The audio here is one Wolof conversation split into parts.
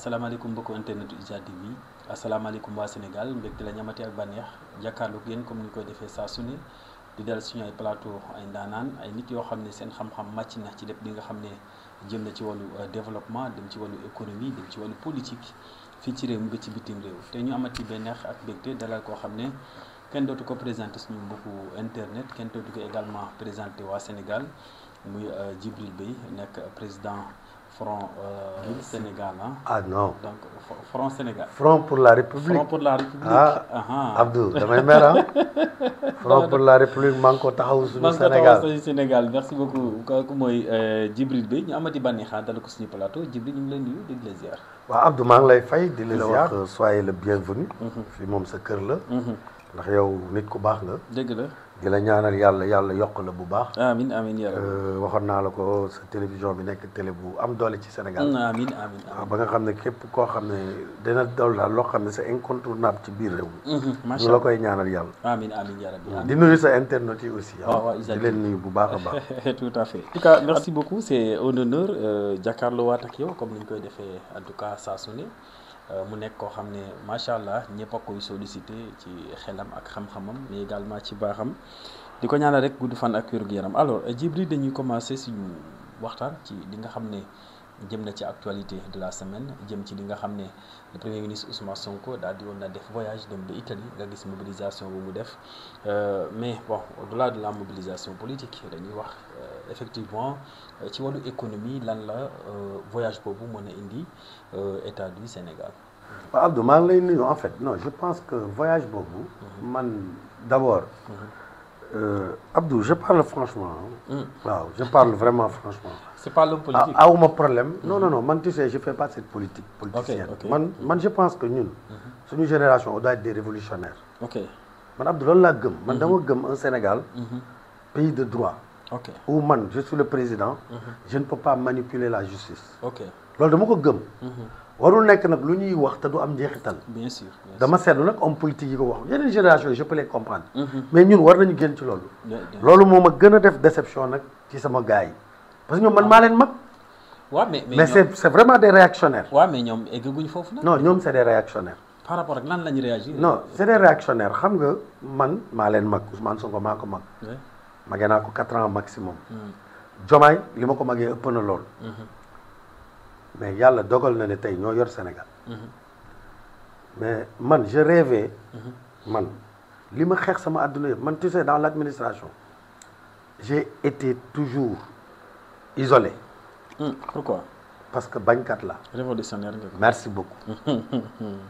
asalaamaaleykum mbokku internet IJAH TV asalaamaaleykum waa Sénégal mbégte la ñamati ak bànneex jàkkaarloog yéen comme ni ñu koy defee saa su ne di dal suñu ay plateau ay ndaanaan ay nit yoo xam ne seen xam-xam màcc na ci lépp li nga xam ne jëm na ci wàllu développement dem ci wàllu économie dem ci wàllu politique fii ci réew mi ba ci bitim réew te ñu amati bànneex ak mbégte dalal koo xam ne kenn dootu ko présenté suñu mbokku internet kenn dootu ko également présenté waa Sénégal muy Djibril Beye nekk président Front Sénégal ah non donc Front Sénégal. Front pour la République Front pour la République. Abdou damay mer Front pour la République maa ngi ko taxaw suñu Sénégal Sénégal merci beaucoup kooku mooy Djibril Beye ñu amati bànneex dala ko suñu plateau Djibril ñu ngi lay nuyu di la ziar. waaw Abdou maa ngi lay fay di la wax soyez le bienvenu. fii moom sa kër la. ndax yow nit ku baax nga. dëgg la. di la ñaanal yàlla yokk la bu baax. amiin amiin yaa rabbi. waxoon naa la ko sa télévision bi nekk télé bu am doole ci Sénégal. amiin waaw ba nga xam ne képp koo xam ne dina dool daal loo xam ne c'est incontournable ci biir réew mi. macha ñu la koy ñaanal yàlla. amiin amiin yaa rabbi. di nuyu sa internautes yi aussi. waaw di leen nuyu bu baax a baax. tout à fait. en tout cas merci beaucoup c'est un honneur jàkkaarloo waat ak yow comme ni ñu koy defee en tout cas saa su ne mu nekk koo xam ne macha allah ñëpp a koy sollicité ci xelam ak xam-xamam mais également ci baaxam di ko ñaanal rek gudd fan ak wér-gu-yaram alors Djibril dañuy commencer suñu waxtaan ci li nga xam ne jëm na ci actualité de la semaine jëm ci li nga xam ne le premier ministre Ousmane Sonko daal di woon na def voyage dem ba Italie nga gis mobilisation bu mu def mais bon au-delà de la mobilisation politique dañuy wax effectivement ci wàllu économie lan la voyage boobu mën a indi état du Sénégal. waaw Abdou maa ngi lay nuyu en fait non je pense que voyage boobu. man d'abord. Abdou je parle franchement. waaw je parle vraiment franchement. c'est pas l'homme politique. awuma problème. non man tu sais je fais pas cette politique politicienne. Okay. man je pense que ñun. suñu génération on doit être des révolutionnaires. ok man Abdou loolu laa gëm. man dama gëm un Sénégal. pays de droit. ok où man je suis le président. je ne peux pas manipuler la justice. ok loolu dama ko gëm. warul nekk nag lu ñuy wax te du am njeexital. bien sûr dama seetlu nag homme politique yi ko wax yeneen génération yi je peux les comprendre. mais ñun war nañu génn ci loolu. loolu moo ma gën a def déception nag ci sama gars yi parce que ñoom man maa leen mag. waaw mais c'est vraiment des réactionnaires. waaw mais ñoom eggaguñ foofu nag. non ñoom c'est des réactionnaires. par rapport ak lan la ñu réagir. non c'est des réactionnaires xam nga man maa leen mag Ousmane Sonko maa ko mag. magee naa ko 4 ans maximum. Diomaye li ma ko magee ëpp na lool. mais yàlla dogal na ne tey ñoo yor Sénégal. mais man je rêvais. man li ma xeex sama àdduna yëpp man tu sais dans l'administration j'ai été toujours isolé. pourquoi. parce que bañkat la. révolutionnaire nga. merci beaucoup.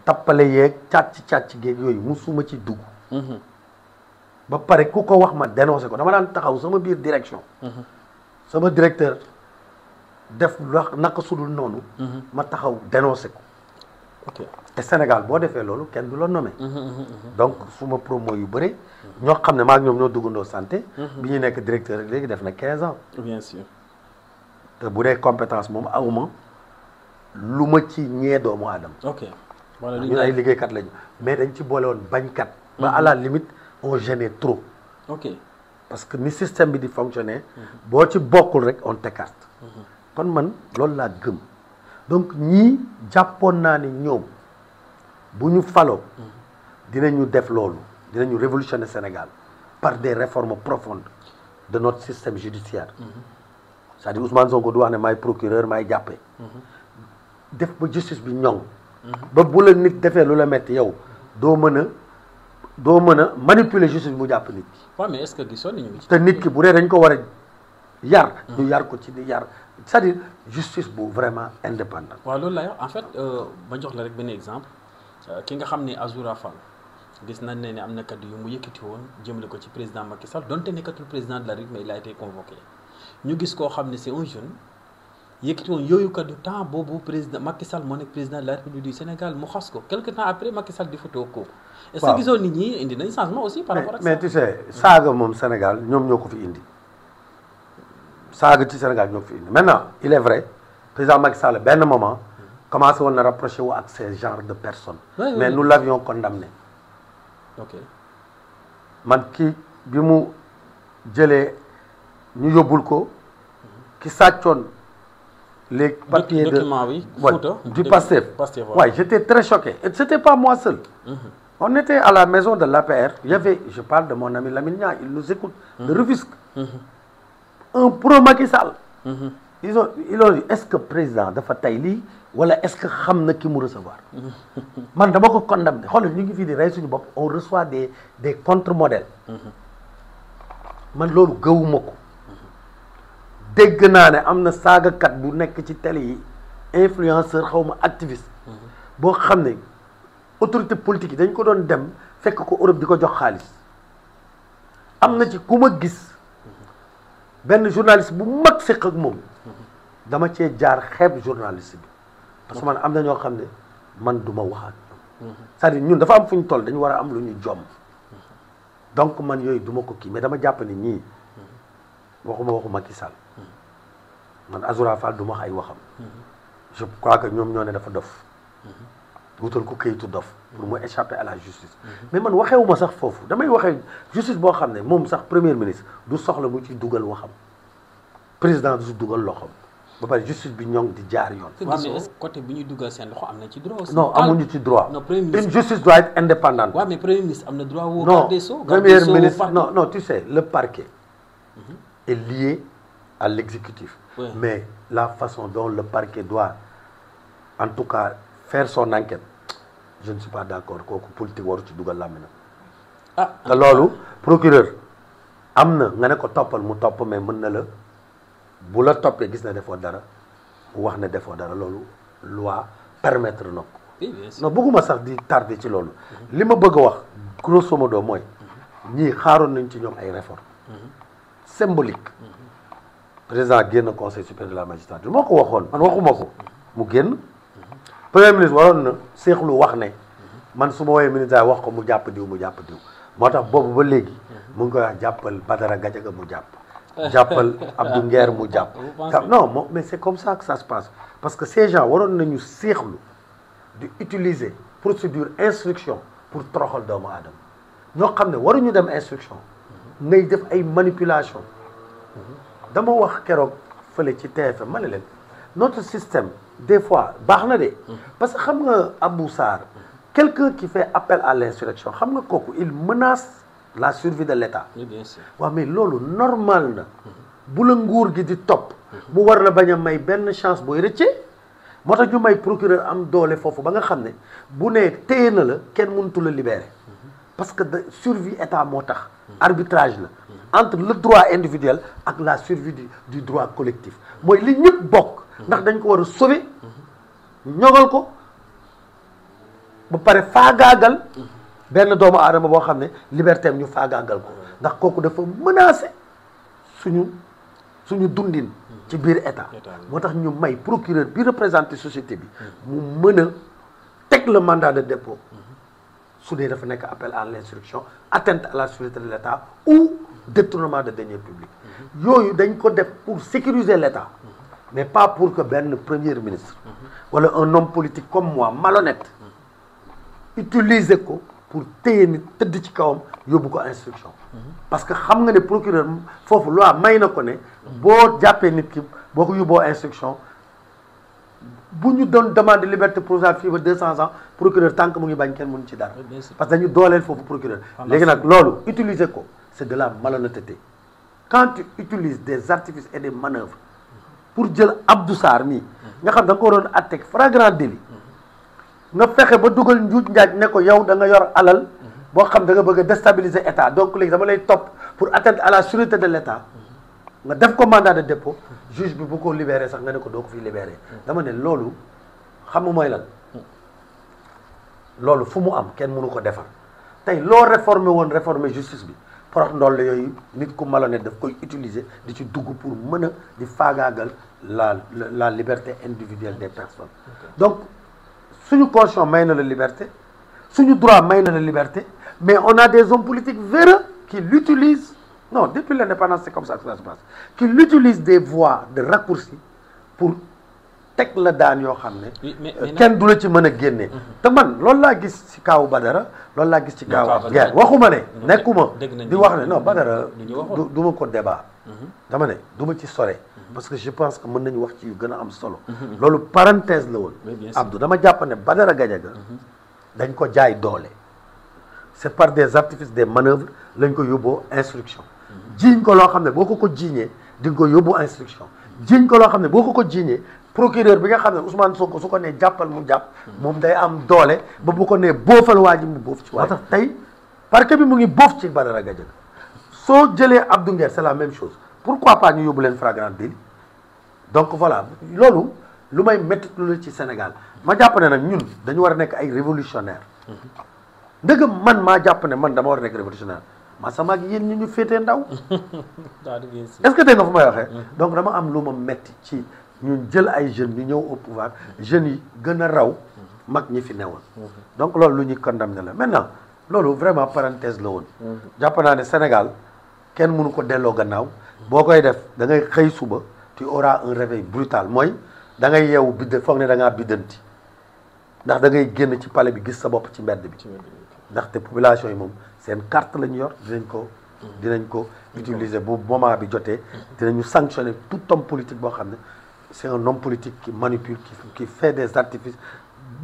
tappale yeeg càcc geeg yooyu musuma ci dugg. ba pare ku ko wax ma dénoncé ko dama daan taxaw sama biir direction. sama directeur. def wax naka sudul noonu. ma taxaw dénoncé ko. ok te Sénégal boo defee loolu kenn du la nommé. donc suma promo yu bëri. ñoo xam ne maa ngi ñoom ñoo duggandoo santé. bi ñu nekk directeur rek léegi def na 15 ans. bien sûr. te bu dee compétence moom awuma lu ma ci ñee doomu aadama. ok voilà ñun ay liggéeykat lañu mais dañ ci boole woon bañkat. ba à la limite on gênait trop. ok parce que ni système bi di fonctionner. boo ci bokkul rek on t'écarte. kon man loolu laa gëm donc ñii jàppoon naa ni ñoom bu ñu faloo dinañu def loolu dinañu révolutionner Sénégal par des réformes profondes de notre système judiciaire. c'est-à-dire Ousmane Sonko du wax ne maay procureur maay jàppe. def ba justice bi ñoŋ. ba bu la nit defee lu la metti yow doo mën a manipuler justice bu jàpp nit ki. waaw mais est-ce que gisoon nañu ci. te nit ki bu dee dañ ko war a yar. ñu yar ko ci di yar. c'est-à-dire justice bu vraiment indépendant. waaw loolu lay wax en fait ma jox la rek benn exemple ki nga xam ne Azoura Fall gis nañ ne am na kaddu yu mu yëkkati woon jëmale ko ci président Macky Sall donte nekkatul président de la République mais il a été convoqué ñu gis koo xam ne c'est un jeune yëkkati woon yooyu kaddu temps boobu président Macky Sall moo nekk président de la République du Sénégal mu xas ko quelque temps après Macky Sall di photo ko. est-ce que gisoon nit ñi indi nañ changement aussi par rapport ak ça. mais tu sais saaga moom Sénégal ñoom ñoo ko fi indi. saaga ci Sénégal ñoo fi indi maintenant il est vrai président Macky Sall benn moment commencé woon na rapproché wu ak ces genres de personnes. mais nous l'avions condamné. ok man ki bi mu jëlee ñu yóbbul ko ki sàccoon les papiers document, oui, photo, du Pastef. Ouais, j'étais très choqué. Et c'était pas moi seul. On était à la maison de l'APR. Il y avait, je parle de mon ami Lamine Nia, il nous écoute, de Rufisque. Un pro Macky Sall. Ils ont dit, est-ce que le président dafa tay li wala est-ce que xam na ki mu recevoir. Man dama ko condamné. Xoolal ñu ngi fii di rey suñu bopp, on reçoit des contre-modèles. Man loolu gëwuma ko. Dégg naa ne am na saagakat bu nekk ci télé yi influenceur xaw ma activiste. boo xam ne autorité politique yi dañ ko doon dem fekk ko Europe di ko jox xaalis. am na ci ku ma gis benn journaliste bu mag fekk ak moom dama cee jaar xeeb journaliste bi parce que man am na ñoo xam ne man du ma waxaat ñoom c'est-à-dire ñun dafa am fu ñu toll dañu war a am lu ñu jomm donc man yooyu du ma ko kii mais dama jàpp ne ñii waxuma waxu Macky Sall man Azoura Fall du ma wax ay waxam je crois que ñoom ñoo ne dafa dof wutal ko këyitu dof pour mu échapper à la justice mais man waxewuma sax foofu damay waxee justice boo xam ne moom sax premier ministre du soxla mu ci dugal waxam président du si dugal loxam ba pare justice bi ñoŋ di jaar yoon. mais côté bi ñuy dugal seen loxo am na ci droit aussi. non amuñu ci droit. non premier ministre une justice doit être indépendante. waaw mais premier ministre am na droit woo. non garde des Sceaux premier ministre non tu sais le parquet est lié à l'exécutif. Mais la façon dont le parquet doit en tout cas faire son enquête je ne suis pas d'accord kooku politique waru ci dugal làmmiñam. te loolu procureur am na nga ne ko toppal mu topp mais mën na la bu la toppee gis na defoo dara mu wax ne defoo dara loolu loi permettre na ko. non bëgguma sax di tarder ci loolu. li ma bëgg a wax grosso modo mooy ñii xaaroon nañ ci ñoom ay réformes symbolique. président génn conseil supérieur de la magistrature moo ko waxoon man waxuma ko mu génn. premier ministre waroon na seexlu wax ne man su ma woowee ministre wax ko mu jàpp diw moo tax boobu ba léegi mu ngi koy wax jàppal Badara Gadiaga mu jàppal Abdou Nguer mu jàpp non mais c'est comme ça que ça se passe parce que ces gens waroon nañu seexlu di utiliser procédure instruction pour toroxal doomu aadama ñoo xam ne waruñu dem instruction ngay def ay manipulation dama wax keroog fële ci TFM ma ne leen notre système des fois baax na de parce que xam nga Abou Sarr quelqu'un qui fait appel à l'insurrection xam nga kooku il menace la survie de l'État. Oui, bien sûr. waaw mais loolu normal na bu la nguur gi di topp mu war la bañ a may benn chance booy rëccee moo tax ñu may procureur am doole foofu ba nga xam ne bu nee téye na la kenn mënutu la libérer parce que de survie État moo tax arbitrage la entre le droit individuel ak la survie du droit collectif mooy li ñëpp bokk ndax dañ ko war a sauver ñogal ko ba pare faagaagal benn doomu aadama boo xam ne liberté am ñu faagaagal ko ndax kooku dafa menacer suñu dundin ci biir état moo tax ñu may procureur bi représenté société bi mu mën a teg le mandat de dépôt su dee dafa nekk appel à l'instruction atteinte à la sûreté de l'état ou détournement de deniers publics yooyu dañ ko def pour sécuriser l'état mais pas pour que benn premier ministre wala un homme politique comme moi malhonnête utiliser ko pour téye nit tëdd ci kawam yóbbu ko instruction parce que xam nga ne procureur foofu loi may na ko ne boo jàppee nit ki boo ko yóbboo instruction bu ñu doon demande liberté provisoire fii ba 200 ans procureur tant que mu ngi bañ kenn mënu ci dara parce que dañu dooleel foofu procureur léegi nag loolu utiliser ko c'est de la malhonnêteté quand tu utilises des artifices et des manœuvres pour jël Abdou Sarr mii nga xam da nga ko waroon attaquer flagrant délit nga fexe ba dugal njuuj njaaj ne ko yow da nga yor alal boo xam da nga bëgg a déstabiliser état donc léegi dama lay topp pour atteinte à la sûreté de l'état nga def ko mandat de dépôt juge bi bu ko libéré sax nga ne ko doo ko fi libéré dama ne loolu xam nga mooy lan loolu fu mu am kenn mënu ko defar tey loo réformer justice bi porox ndool la yooyu nit ku malhonnête daf koy utiliser di ci dugg pour mën a di faagaagal la liberté individuelle des personnes donc suñu constitution may na la liberté suñu droit may na la liberté mais on a des hommes politiques véreux qui l'utilisent non depuis l'indépendance c'est comme ça que ça se passe qui l'utilisent des voies de raccourci pour teg la daan yoo xam ne kenn du la ci mën a génne te man loolu laa gis ci kaawu Badara loolu laa gis ci kaawu Guerre waxuma ne nekkuma di wax ne non Badara du ma ko débat dama ne du ma ci sore parce que je pense que mën nañu wax ci yu gën a am solo loolu parenthèse la woon Abdou dama jàpp ne Badara Gadiaga dañ ko jaay doole c'est par des artifices des manœuvres lañ ko yóbboo instruction jiiñ ko loo xam ne boo ko jiiñee di nga ko yóbbu instruction jiiñ ko loo xam ne boo ko jiiñee procureur bi nga xam ne Ousmane Sonko su ko nee jàppal mu jàpp moom day am doole ba bu ko nee boofal waa ji mu boof ci waa tax tey parquet bi mu ngi boof ci Badara Gadiaga soo jëlee Abdou Nguer c'est la même chose pourquoi pas ñu yóbbu leen flagrant délit donc voilà loolu lu may métti lu ci Sénégal ma jàpp ne nag ñun dañu war a nekk ay révolutionnaire ndëgam man maa jàpp ne man dama war a nekk révolutionnaire ma sama ak yéen ñu féetee ndaw est-ce que dégg nga fu may waxee donc dama am lu ma métti ci ñun jël ay jeunes ñu ñëw au pouvoir jeunes yi gën a raw mag ñi fi newoon donc loolu lu ñuy condamné la maintenant loolu vraiment parenthèse la woon jàpp naa ne Sénégal kenn mënu ko delloo gannaaw boo koy def da ngay xëy suba tu auras un réveil brutal mooy da ngay yeewu bidd foog ne da ngaa biddanti ndax da ngay génn ci palais bi gis sa bopp ci mbedd bi ndaxte population yi moom seen carte la ñu yor dinañ ko utiliser bu moment bi jotee dinañu sanctionner tout homme politique boo xam ne c'est un homme politique qui manipule qui fait des artifices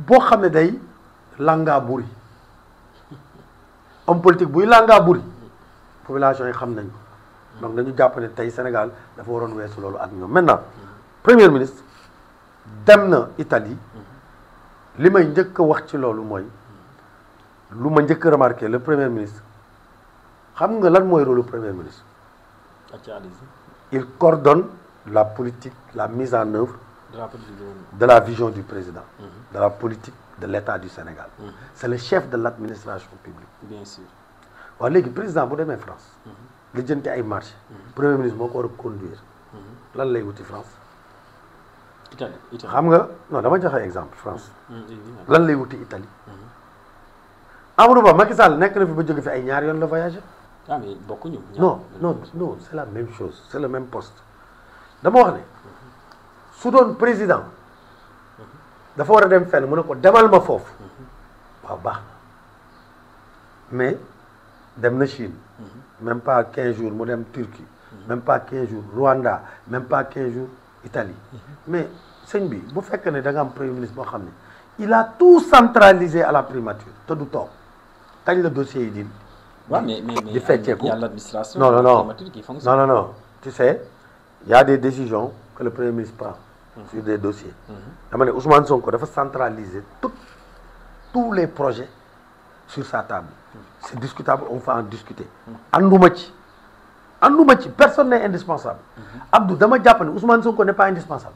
boo xam ne day langa buri homme politique buy langa buri population yi xam nañ ko donc dañu jàpp ne tey Sénégal dafa waroon weesu loolu ak ñoom maintenant premier ministre dem na Italie li may njëkk a wax ci loolu mooy lu ma njëkk a remarqué le premier ministre xam nga lan mooy rôle premier ministre il coordonne la politique la mise en œuvre de la vision du président de la politique de l'État du Sénégal c'est le chef de l'administration publique bien sûr waaw léegi président bu demee France li jënti ay marché premier ministre moo ko war a conduire lan lay wuti France xam nga non dama joxe exemple France lan lay wuti Italie Amadou Ba Macky Sall nekk na fi ba jóge fi ay ñaar yoon la voyagé mais bokkuñu non c'est la même chose c'est le même poste dama wax ne su doon président dafa war a dem fenn mu ne ko demal ma foofu waaw baax na mais dem na Chine même pas 15 jours mu dem Turquie même pas 15 jours Rwanda même pas 15 jours Italie mais sëñ bi bu fekkee ne da nga am premier ministre boo xam ne il a tout centralisé à la primature te du toog kañ la dossier yi di fecceeku non tu sais il y a des décisions que le premier ministre prend sur des dossiers dama ne Ousmane Sonko dafa centraliser tous les projets sur sa table c'est discutable on va en discuter anduma ci personne n'est indispensable Abdou dama jàpp ne Ousmane Sonko n'est pas indispensable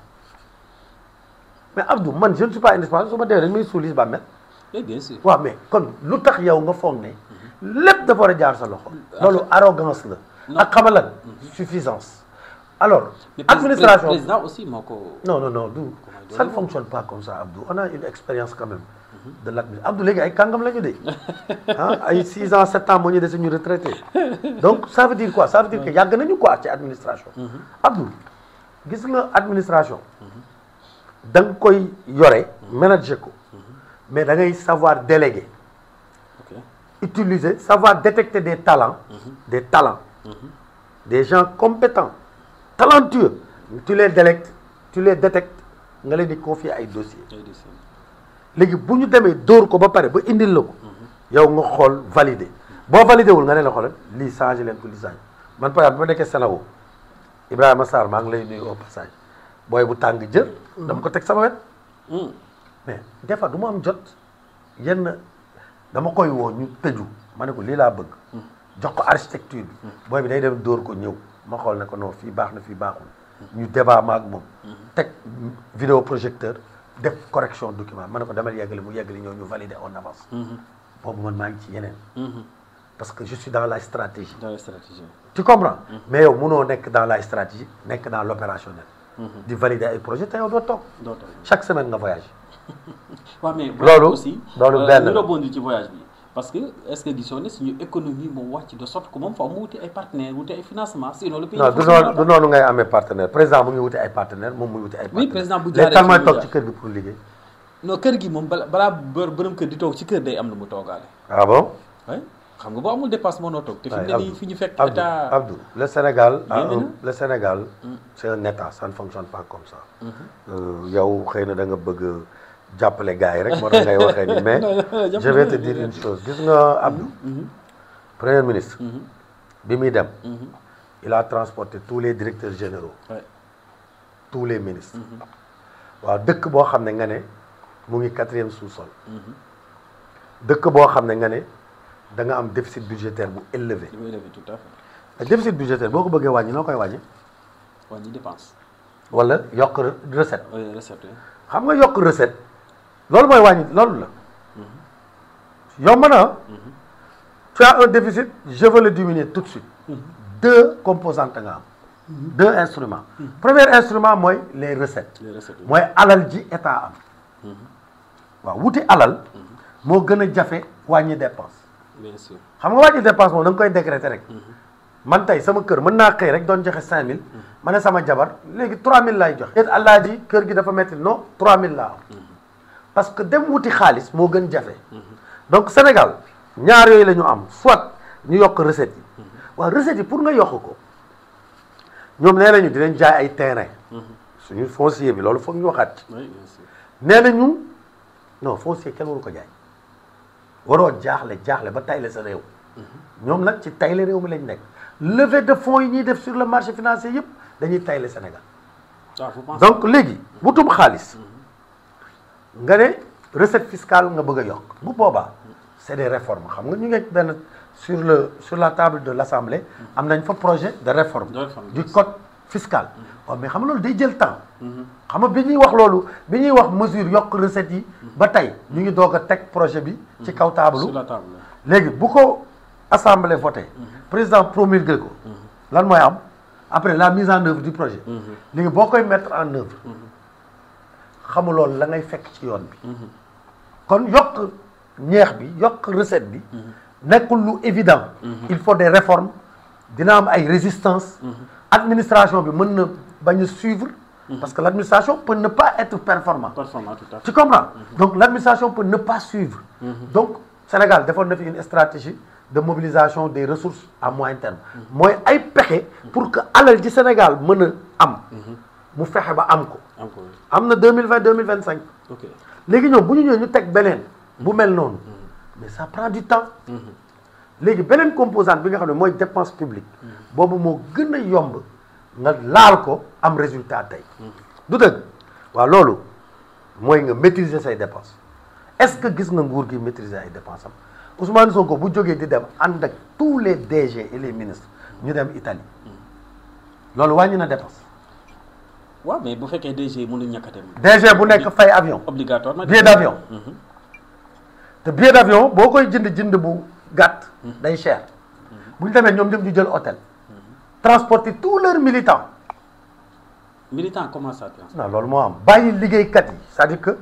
mais Abdou man je ne suis pas indispensable su ma dee dañ may suulis ba mel bien sûr waaw mais kon lu tax yow nga foog ne lépp dafa war a jaar sa loxo loolu arrogance la ak xamalan suffisance alors administration président aussi moo ko non ça ne fonctionne pas comme ça Abdou on a une expérience quand même de l'administration Abdou léegi ay kàngam la ñu de ay 6 ans 7 ans moo ñu dese ñu retraité donc ça veut dire quoi ça veut dire que yàgg nañu quoi ci administration Abdou gis nga administration da nga koy yore manager ko mais da ngay savoir déléguer utiliser savoir détecter des talents des gens compétents talentueux tu les détectes nga leen di confier ay dossiers léegi bu ñu demee dóor ko ba pare ba indil la ko yow nga xool valider boo validé wul nga ne la xoolal lii changé leen ko lii changé man par exemple ba nekkee Sénégal Ibrahima Sarr maa ngi lay nuyu au passage booy bu tàng jër dama ko teg sama wet mais des fois du ma am jot yenn dama koy woo ñu tëju ma ne ko lii laa bëgg jox ko architecture bi booy bi day dem dóor ko ñëw ma xool ne ko non fii baax na fii baaxul ñu débat ma ak moom teg vidéo projecteur def correction document ma ne ko demal yeggali mu yeggali ñëw ñu valider on avance boobu man maa ngi ci yeneen parce que je suis dans la stratégie tu comprends mais yow mënoo nekk dans la stratégie nekk dans l'opérationnel di valider ay projet te yow doo toog chaque semaine nga voyage waaw mais loolu aussi loolu benn ñu rebondir ci voyage bi parce que est-ce que gisoo ne suñu économie moom wàcc de sorte que moom fa mu wuti ay partenaires wuti ay financement sinon le pays non du noonu ngay amee partenaire président mu ngi wuti ay partenaires moom muy wuti ay partenaires oui président bu jaaree kan mooy toog ci kër gi pour liggéey non kër gi moom balaa bërëm kër di toog ci kër day am lu mu toogaale ah bon oui xam nga boo amul dépense mënoo toog. te fi mu ne nii fi ñu fekk état Abdou le Sénégal c'est un état ça ne fonctionne pas comme ça. yow xëy na da nga bëgg jàppale gars yi rek moo tax ngay waxee ni mais je vais te dire une chose gis nga Abdou. premier ministre. bi muy dem. il a transporté tous les directeurs généraux. tous les ministres. waaw dëkk boo xam ne nga ne mu ngi 4e sous-sol. dëkk boo xam ne nga ne da nga am déficit budgétaire bu élevé. tout à fait. déficit budgétaire boo ko bëggee wàññi noo koy wàññi. wàññi dépense. wala yokk recette. oui recette. xam nga yokk recette loolu mooy wàññi loolu la. yomb na. tu as un déficit je veux le diminuer tout de suite. 2 composantes nga am. 2 instruments. Premier instrument mooy les recettes. mooy alal ji état am. waaw wuti alal. moo gën a jafe wàññi dépense. bien sûr xam nga wàññi dépense moom da nga koy décréter rek. man tey sama kër mën naa xëy rek doon joxe 5000. ma ne sama jabar léegi 3000 laay joxe. et allah ji kër gi dafa metti non 3000 laa am. parce que dem wuti xaalis moo gën jafe. donc Sénégal ñaar yooyu la ñu am soit ñu yokk recettes yi. waaw recettes yi pour nga yokk ko ñoom nee nañu dinañ jaay ay terrain. suñu foncier bi loolu foog ñu waxaat ci. nee nañu non foncier kenn waru ko jaay. waroo jaaxle ba tayle sa réew. ñoom nag ci tayle réew mi lañ nekk. levée de fonds yi ñuy def sur le marché financier yëpp dañuy tayle Sénégal. donc léegi wutum xaalis. nga ne recette fiscale nga bëgg a yokk. bu boobaa c'est des réformes xam nga ñu ngi benn sur la table de l'Assemblée. am nañ fa projet de réforme. du code fiscal. waaw mais xam nga loolu day jël temps. xam nga bi ñuy wax loolu bi ñuy wax mesure yokk recettes yi. ba tey ñu ngi doog a teg projet bi. ci kaw table léegi bu ko assemblée voté. président promulgué ko. lan mooy am après la mise en œuvre du projet. léegi boo koy mettre en œuvre. xamu loolu la ngay fekk ci yoon bi. kon yokk ñeex bi yokk recette bi. nekkul lu évident. il faut des réformes dina am ay résistance. administration bi mën na bañ a suivre. parce que l'administration peut ne pas être performante. Tu comprends? Donc l'administration peut ne pas suivre. Donc Sénégal defoon na fi une stratégie de mobilisation des ressources à moyen terme. mooy ay pexe pour que alal ji Sénégal mën a am. mu fexe ba am ko. am na 2020 2025. léegi ñoom bu ñu ñëwee ñu teg beneen. bu mel noonu. mais ça prend du temps. léegi beneen composante bi nga xam ne mooy dépense publique. boobu moo gën a yomb nga laal ko am résultat tey. du dëgg waaw loolu mooy nga maîtriser say dépenses est-ce que gis nga nguur gi maîtriser ay dépenses am Ousmane Sonko bu jógee di dem ànd ak tous les DG et les ministres ñu dem Italie loolu wàññi na dépense. waaw mais bu fekkee DG mënu ñàkk a dem. DG bu nekk fay avion. obligatoirement billet d'avion. te billet d'avion boo koy jënd bu gàtt. day cher. bu ñu demee ñoom ñëpp ñu jël hôtel. transporter tous leurs militants. militants comment ça. non loolu moo am bàyyi liggéeykat yi c'est-à-dire que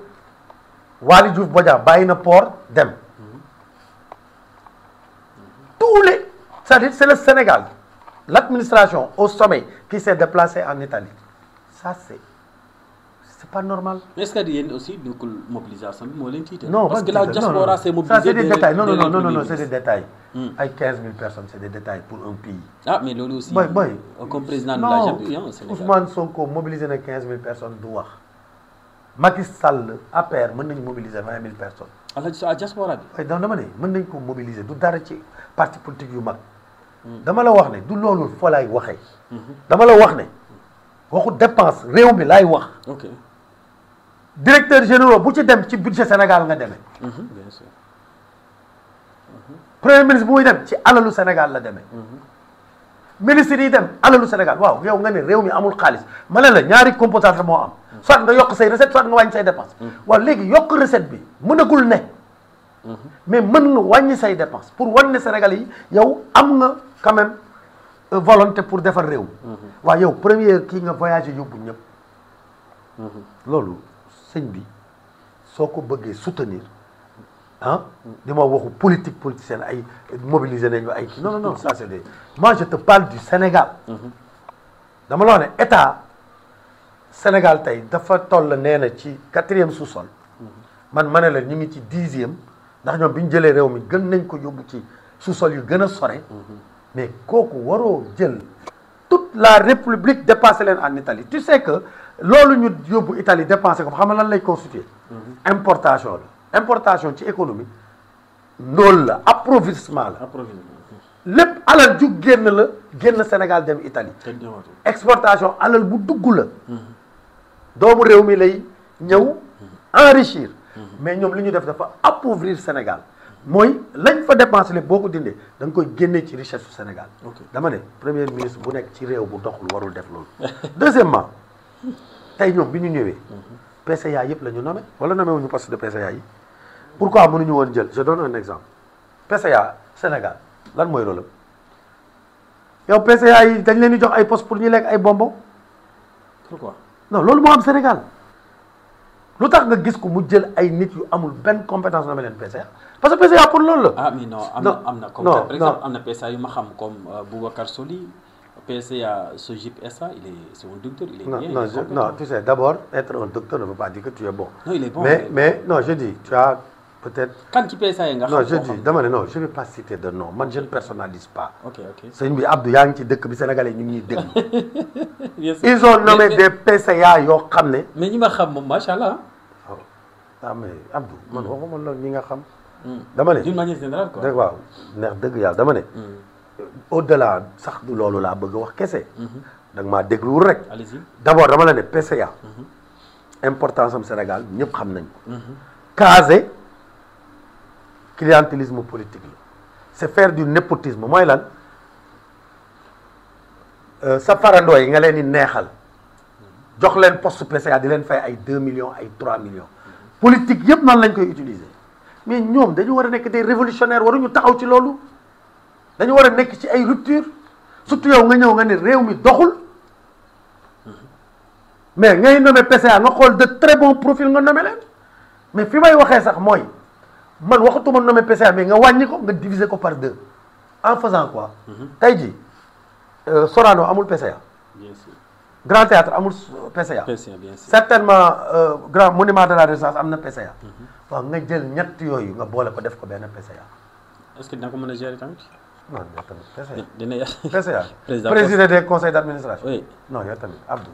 Waly Diouf Bodiang bàyyi na port dem. tous les c'est-à-dire c'est le Sénégal l'administration au sommet qui s'est déplacée en Italie ça c'est pas normal. mais est-ce que yéen aussi duggul mobilisation bi moo leen tiital. non parce que la diaspora s'est mobilisée. ça c'est des détails non c'est des détails. ay 15 000 personnes c'est des détails pour un pays. ah mais loolu aussi. boy comme président de la République au Sénégal. Ousmane Sonko mobilisé na 15 000 personnes du wax. Macky Sall APR mën nañu mobiliser 20 000 personnes. à diaspora bi. waaye dama ne mën nañ ko mobiliser du dara ci parti politique yu mag. dama la wax ne du loolu fa laay waxee. dama la wax ne waxu dépense réew mi laay wax. ok directeur général bu ci dem ci budget Sénégal nga demee. bien sûr. premier ministre bu muy dem ci alalu Sénégal la demee. ministre yi dem alalu Sénégal waaw yow nga ne réew mi amul xaalis ma ne la ñaari composante moo am. soit nga yokk say recette soit nga wàññi say dépense. waaw léegi yokk recette bi mënagul ne. mais mën nga wàññi say dépense pour wan ne Sénégal yi yow am nga quand même volonté pour defar réew. waaw yow première kii nga voyagé yóbbu ñëpp. loolu sëñ bi soo ko bëggee soutenir ah di ma waxu politique politicienne ay mobiliser nañu ay kii non ça c'est des moi je te parle du Sénégal. dama la wax ne état Sénégal tey dafa toll nee na ci 4e sous-sol. man ma ne la ñu ngi ci 10e ndax ñoom bi ñu jëlee réew mi gën nañ ko yóbbu ci sous-sol yu gën a sore mais kooku waroo jël toute la république dépassé leen en Italie tu sais que loolu ñu yóbbu Italie dépensé ko xam nga lan lay constituer importation la importation ci économie loolu la approvisionnement la lépp alal ju génn la génn Sénégal dem Italie exportation alal bu dugg la doomu réew mi lay ñëw enrichir mais ñoom li ñu def dafa appauvrir Sénégal mooy lañ fa dépensé lépp boo ko dindee da nga koy génnee ci richesse su Sénégal dama ne premier ministre bu nekk ci réew bu doxul warul def loolu deuxièmement tey ñoom bi ñu ñëwee PCA yëpp la ñu nommé wala nommé wuñu poste de PCA yi pourquoi mënuñu woon jël je donne un exemple PCA Sénégal lan mooy rôle am yow PCA yi dañ leen di jox ay poste pour ñu lekk ay bonbon pourquoi non loolu moo am Sénégal lu tax nga gis ko mu jël ay nit yu amul benn compétence na ma leen PCA parce que PCA pour loolu la. ah mais non am na comme par exemple am na PCA yu ma xam comme Boubacar Soli PCA Sojip SA c'est un docteur il est bien non tu sais d'abord être un docteur ne veut pas dire que tu es bon. non il est bon mais non je dis tu as peut-être. kan ci PCA yi nga xam non je dis dama ne non je vais pas citer de nom man je ne personnalise pas. ok sëñ bi Abdou yaa ngi ci dëkk bi sénégalais ñu ngi ñuy déglu. ils ont nommé des PCA yoo xam ne. mais ñi ma xam moom macha allah. ah mais Abdou man waxuma loolu ñi nga xam. dama ne d'une manière générale quoi. dëgg waaw neex dëgg yàlla dama ne. au delà sax du loolu laa bëgg wax kese. da nga maa dégluwul rek. allez-y d'abord dama la ne PCA. importance am Sénégal ñëpp xam nañ ko. caser clientélisme politique la. c'est faire du népotisme mooy lan sa farandoo yi nga leen di neexal. jox leen poste PCA di leen fay ay 2 millions ay 3 millions. politique yëpp noonu lañ koy utiliser mais ñoom dañu war a nekk des révolutionnaires waruñu taxaw ci loolu dañu war a nekk ci ay rupture surtout yow nga ñëw nga ne réew mi doxul mais ngay nommé PCA nga xool de très bons profils nga nommé leen mais fi may waxee sax mooy man waxatuma nommé PCA mais nga wàññi ko nga diviser ko par 2 en faisant quoi. tey jii Sorano amul PCA. bien sûr. Grand Théâtre amul PCA. bien sûr. certainement grand monument de la Renaissance am na PCA. waaw nga jël ñett yooyu nga boole ko def ko benn PCA. est-ce que dina ko mën a gérer tamit. non yow tamit PCA. dina PCA. président des conseils d'administration. oui non yow tamit Abdou.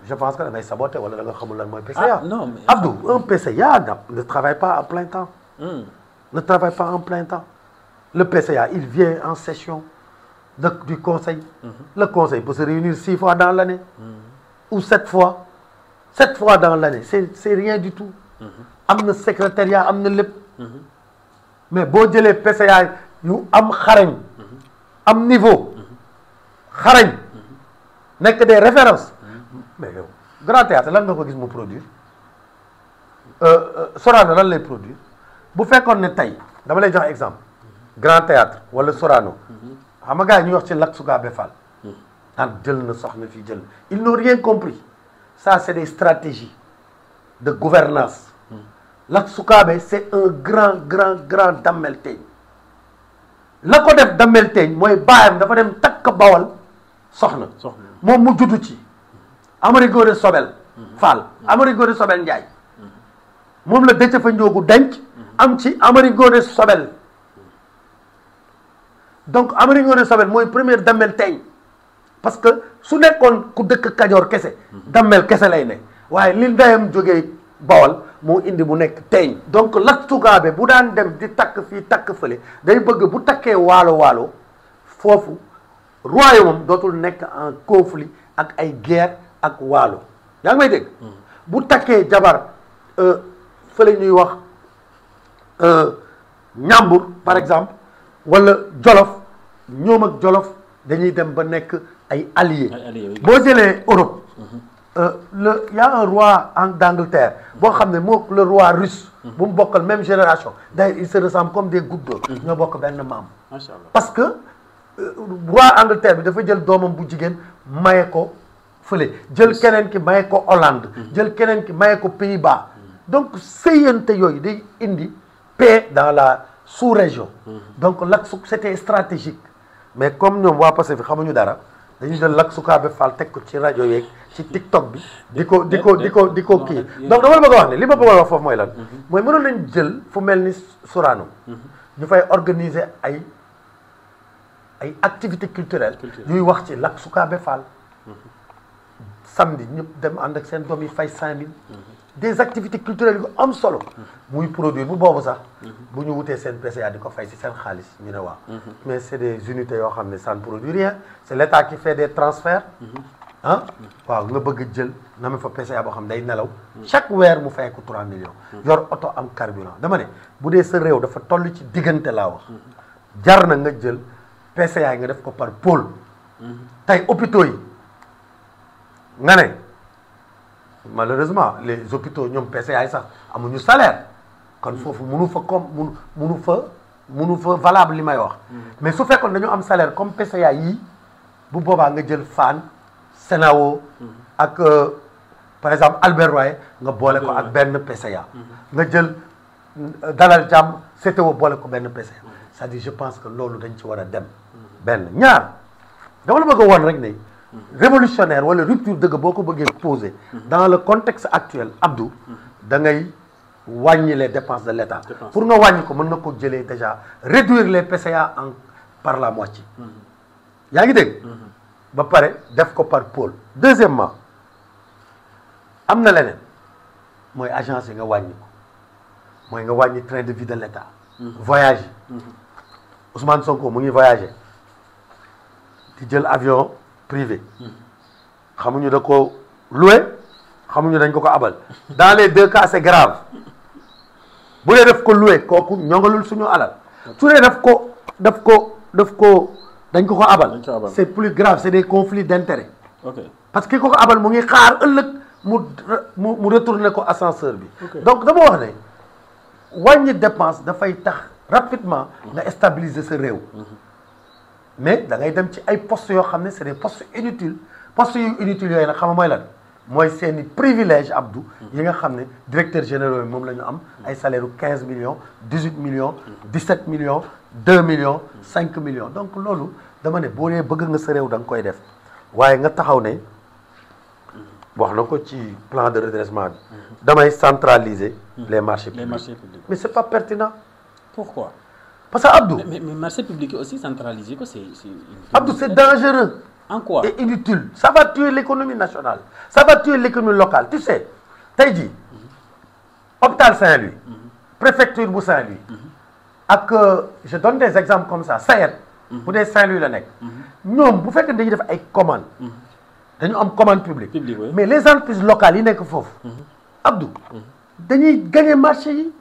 je pense que da ngay saboter wala da nga xamul lan mooy PCA. ah non mais Abdou un PCA ne travaille pas à plein temps. ne travaille pas en plein temps. le PCA il vient en session du conseil. Le conseil peut se réunir 6 fois dans l'année. Ou 7 fois. 7 fois dans l'année c'est rien du tout. am na secrétariat am na lépp. mais boo jëlee PCA yu am xarañ. am niveau. xarañ. nekk des références. mais yow Grand Théâtre lan nga ko gis mu produire. Sorano lan lay produire bu fekkoon ne tey dama lay jox exemple. Grand Théâtre wala Sorano. xam nga gars yi ñuy wax ci Lat Sukaabe Fall. naan jël na soxna fii jël ils n'ont rien compris ça c'est des stratégies de gouvernance Lat Sukaabe c'est un grand Damel Teeñ la ko def Damel Teeñ mooy baayam dafa dem takk Bawal soxna moom mu juddu ci Amari Ngoone Sobel Fall Amari Ngoone Sobel Njaay moom la Déthié Fa Ndiogou denc am ci Amari Ngoone Sobel donc Amari Ngoone Sobel mooy première Damel Teeñ parce que su nekkoon ku dëkk Kajoor kese Damel kese lay ne waaye li ndeyam jógee Bawal moo indi mu nekk Teeñ donc Lat Sukaabe bu daan dem di takk fii takk fële day bëgg bu takkee waalo foofu royaume dootul nekk en conflit ak ay guerre ak waalo yaa ngi may dégg bu takkee jabar fële ñuy wax Ñambur par exemple wala Jolof ñoom ak Jolof dañuy dem ba nekk ay alliés boo jëlee Europe y a un roi d'Angleterre boo xam ne moo le roi russe bu mu bokkal même génération d'ailleurs ils se ressemblent comme des gouttes d'eau ñoo bokk benn maam parce que roi Angleterre bi dafa jël doomam bu jigéen maye ko fële jël keneen ki maye ko Hollande jël keneen ki maye ko Pays-Bas donc sëyante yooyu day indi paix dans la sous-région donc c'était stratégique mais comme ñoom waa Pastef xamuñu dara dañuy jël Lat Sukaabe Fall teg ko ci rajo yeeg ci TikTok bi di ko kii donc dama la bëgg a wax ne li ma bëgg a wax foofu mooy lan mooy mënoon nañ jël fu mel ni Sorano ñu fay organiser ay ay activités culturelles yuy wax ci Lac Soukabe Fall samedi ñëpp dem ànd ak seen doom yi fay 5000 des activités culturelles yu am solo muy produire bu boobu sax bu ñu wutee seen PCA di ko fay si seen xaalis ñu ne waaw mais c'est des unités yoo xam ne ça ne produit rien c'est l'État qui fait des transferts ah waaw nga bëgg jël na ma fa PCA boo xam ne day nelaw chaque weer mu fay ko 3 millions yor oto am carburant dama ne bu dee sa réew dafa toll ci diggante laa wax jar na nga jël PCA yi nga def ko par pôle tey hôpitaux yi nga ne malheureusement les hôpitaux ñoom PCA yi sax amuñu salaire kon foofu munu fa comme munu fa valable li may wax mais su fekkoon dañu am salaire comme PCA yii bu boobaa nga jël Fann Senao ak par exemple Albert Royer nga boole ko ak benn PCA nga jël Dalal Jàmm CTO boole ko benn PCA c'est-à-dire je pense que loolu dañ ci war a dem benn ñaar dama la bëgg a woon rek ne révolutionnaire wala rupture dëgg boo ko bëggee poser dans le contexte actuel Abdou da ngay wàññi les dépenses de l'État pour nga wàññi ko mën na ko jëlee déjà réduire les PCA par la moitié yaa ngi dégg ba pare def ko par pôle deuxièmement am na leneen mooy agence yi nga wàññi ko mooy nga wàññi train de vie de l'État voyage yi Ousmane Sonko mu ngi voyager di jël avion privé xamuñu da ko loué xamuñu dañ ko abal dans les deux cas c'est grave bu dee def ko loué kooku ñongalul suñu alal su dee daf ko dañ ko abal c'est plus grave c'est des conflits d'intérêts parce que ki ko abal mu ngi xaar ëllëg mu retourner ko ascenseur bi donc dama wax ne wàññi dépense dafay tax rapidement nga stabiliser sa réew mais da ngay dem ci ay postes yoo xam ne c'est des postes inutiles postes yu inutiles yooyu nag xam nga mooy lan mooy seeni privilège Abdou yi nga xam ne directeur généraux yi moom la ñu am ay salaire u 15 millions 18 millions 17 millions 2 millions 5 millions donc loolu dama ne boo dee bëgg nga sa réew da nga koy def waaye nga taxaw ne wax na ko ci plan de redressement bi damay centraliser les marchés publics mais c'est pas pertinent. Pourquoi? Parce que Abdou mais marché public aussi centralisé ko c'est Abdou c'est dangereux. En quoi? Et inutile. Ça va tuer l'économie nationale. Ça va tuer l'économie locale. Tu sais, tey jii hôpital Saint-Louis, préfecture bu Saint-Louis, ak je donne des exemples comme ça SAED bu dee Saint-Louis la nekk. ñoom bu fekkee dañuy def ay commandes. dañu am commande publique. Oui. Mais les entreprises locales yi nekk foofu. Abdou dañuy gagner marché yi.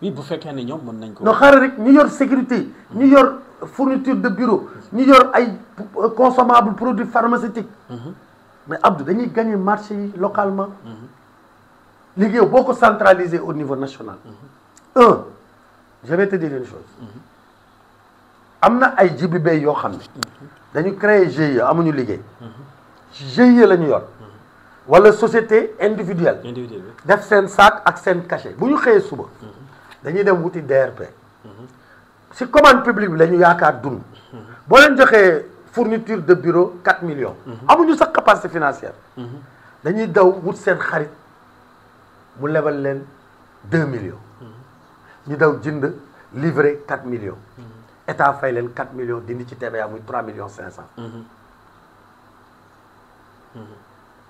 oui bu fekkee ne ñoom mën nañ ko. non xaaral rek ñu yor sécurité ñu yor fourniture de bureau ñu yor ay consommables produits pharmaceutiques. mais Abdou dañuy gagner marché yi localement. léegi yow boo ko centraliser au niveau national. Je vais te dire une chose. am na ay jibi bay yoo xam ne dañu créer GIE amuñu liggéey. GIE la ñu yor. wala société individuelle. def seen sac ak seen cachet bu ñu xëyee suba. dañuy dem wuti DRP. si commande publique bi la ñu yaakaar dund. boo leen joxee fourniture de bureau 4 millions. amuñu sax capacité financière. dañuy daw wut seen xarit mu lebal leen 2 millions. ñu daw jënd livrer 4 millions. état fay leen 4 millions dindi ci TVA muy 3 millions 500.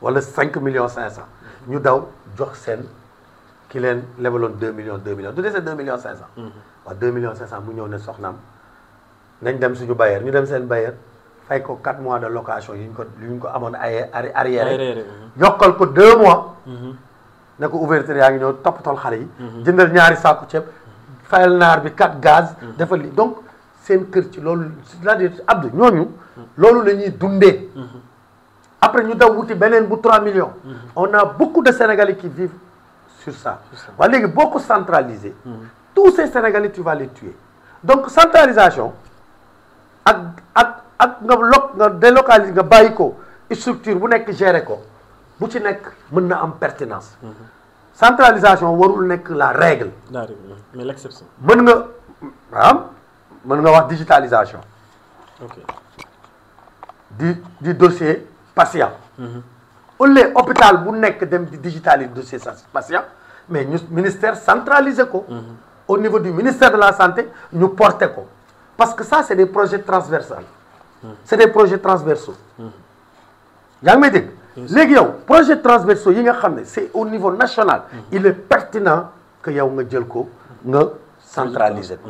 wala 5 millions 500. ñu daw jox seen ki leen lebaloon 2 millions du dese 2 millions 500. waaw 2 millions 500 mu ñëw ne soxnaam nañ dem suñu bailleur ñu dem seen bailleur fay ko 4 mois de location yu ñu ko amoon ay arrière. yokkal ko 2 mois. ne ko ouverture yaa ngi ñëw toppatool xale yi. jëndal ñaari saaku ceeb fayal naar bi 4 gaz. defal li donc seen kër ci loolu c'est-à-dire Abdou ñooñu. loolu la ñuy dundee. après ñu daw wuti beneen bu 3 millions. on a beaucoup de Sénégalais qui vivent sur ça. waaye léegi boo ko centraliser. tous ces Sénégalais tu vas les tuer. donc centralisation ak nga délocaliser nga bàyyi ko structure bu nekk gérer ko bu ci nekk mën na am pertinence. centralisation warul nekk la règle. mais l'exception. mën nga wax digitalisation. ok di dossier patient. au lieu hôpital bu nekk dem di digitaliser dossier patient mais ñu ministère centralisé ko. au niveau du ministère de la santé ñu porté ko parce que ça c'est des projets transversaux c'est des projets transversaux yaa ngi may dégg léegi yow projet transversaux yi nga xam ne c'est au niveau national il est pertinent que yow nga jël ko nga centraliser ko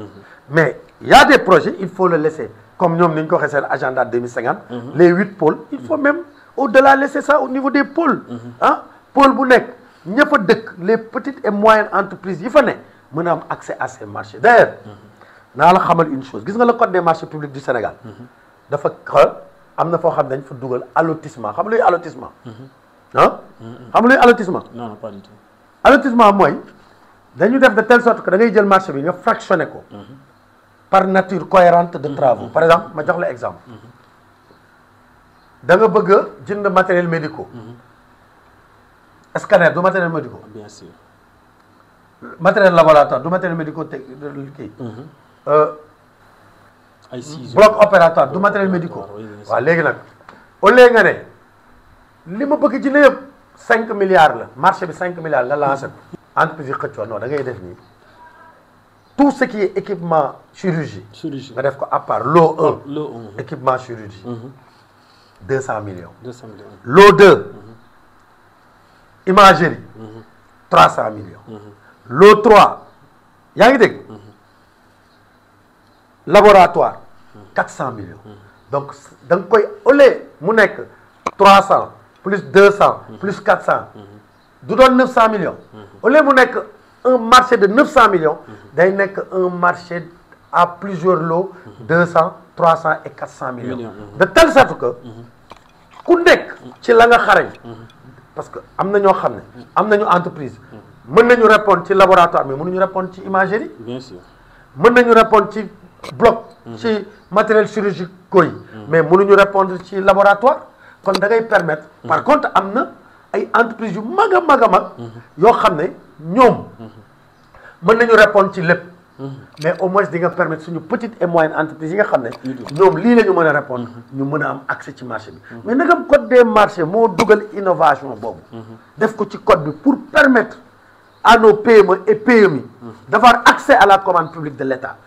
mais il y a des projets il faut le laisser comme ñoom ni ñu ko waxee seen agenda 2050 les 8 pôles il faut même au-delà laisser ça au niveau des pôles ah pôle bu nekk ñëpp a dëkk les petites et moyennes entreprises yi fa ne mën a am accès à ces marchés d'ailleurs naa la xamal une chose gis nga le code des marchés publics du Sénégal dafa am na foo xam ne dañ fa dugal allotissement xam luy allotissement ah xam luy allotissement non pas du tout allotissement mooy dañu def de telle sorte que da ngay jël marché bi nga fractionné ko par nature cohérente de travaux par exemple ma jox la exemple da nga bëgg a jënd matériel médicaux scanner du matériel médicaux bien sûr matériel laboratoire du matériel médicaux kii ay ciseaux bloc opératoire du matériel médicaux waaw léegi nag au lieu nga ne li ma bëgg jënd yëpp 5 milliards la marché bi 5 milliards nga lancé ko entreprise yi xëccoo non da ngay def nii tout ce qui est équipement chirurgie nga def ko à part lot 1 équipement chirurgie 200 millions 200 millions lot 2 imagerie 300 millions lot 3 yaa ngi dégg laboratoire 400 millions donc da nga koy au lieu mu nekk 300 plus 200 plus 400 du doon 900 millions au lieu mu nekk un marché de 900 millions day nekk un marché à plusieurs lots 200 300 et 400 millions de telle sorte que ku nekk ci la nga xarañ parce que am na ñoo xam ne am nañu entreprise mën nañu répondre ci laboratoire mais mënuñu répondre ci imagerie bien sûr mën nañu répondre ci bloc ci matériel chirurgicaux yi mais mënuñu répondre ci laboratoire kon da ngay permettre par contre am na ay entreprises yu mag a mag a mag yoo xam ne ñoom mën nañu répondre ci lépp mais au moins di nga permettre suñu petite et moyenne entreprise yi nga xam ne ñoom lii la ñu mën a répondre ñu mën a am accès ci marché bi mais nagam code des marchés moo dugal innovation boobu def ko ci code bi pour permettre à nos PME et PMI d'avoir accès à la commande publique de l'État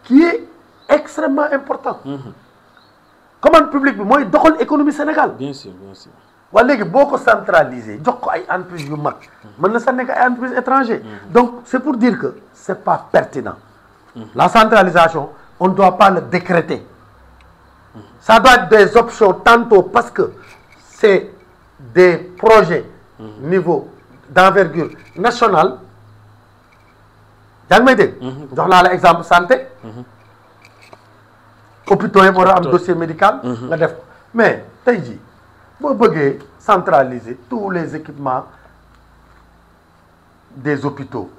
qui est extrêmement important commande publique bi mooy doxal économie Sénégal bien sûr bien sûr waa léegi boo ko centraliser jox ko ay entreprises yu mag mën na sax nekk ay entreprises étrangères donc c'est pour dire que c'est pas pertinent la centralisation on ne doit pas le décréter ça doit être des options tantôt parce que c'est des projets niveau d'envergure nationale yaa ngi may dégg jox naa la exemple santé hôpitaux yi war a am dossier médical nga def ko mais tey jii boo bëggee centraliser tous les équipements des hôpitaux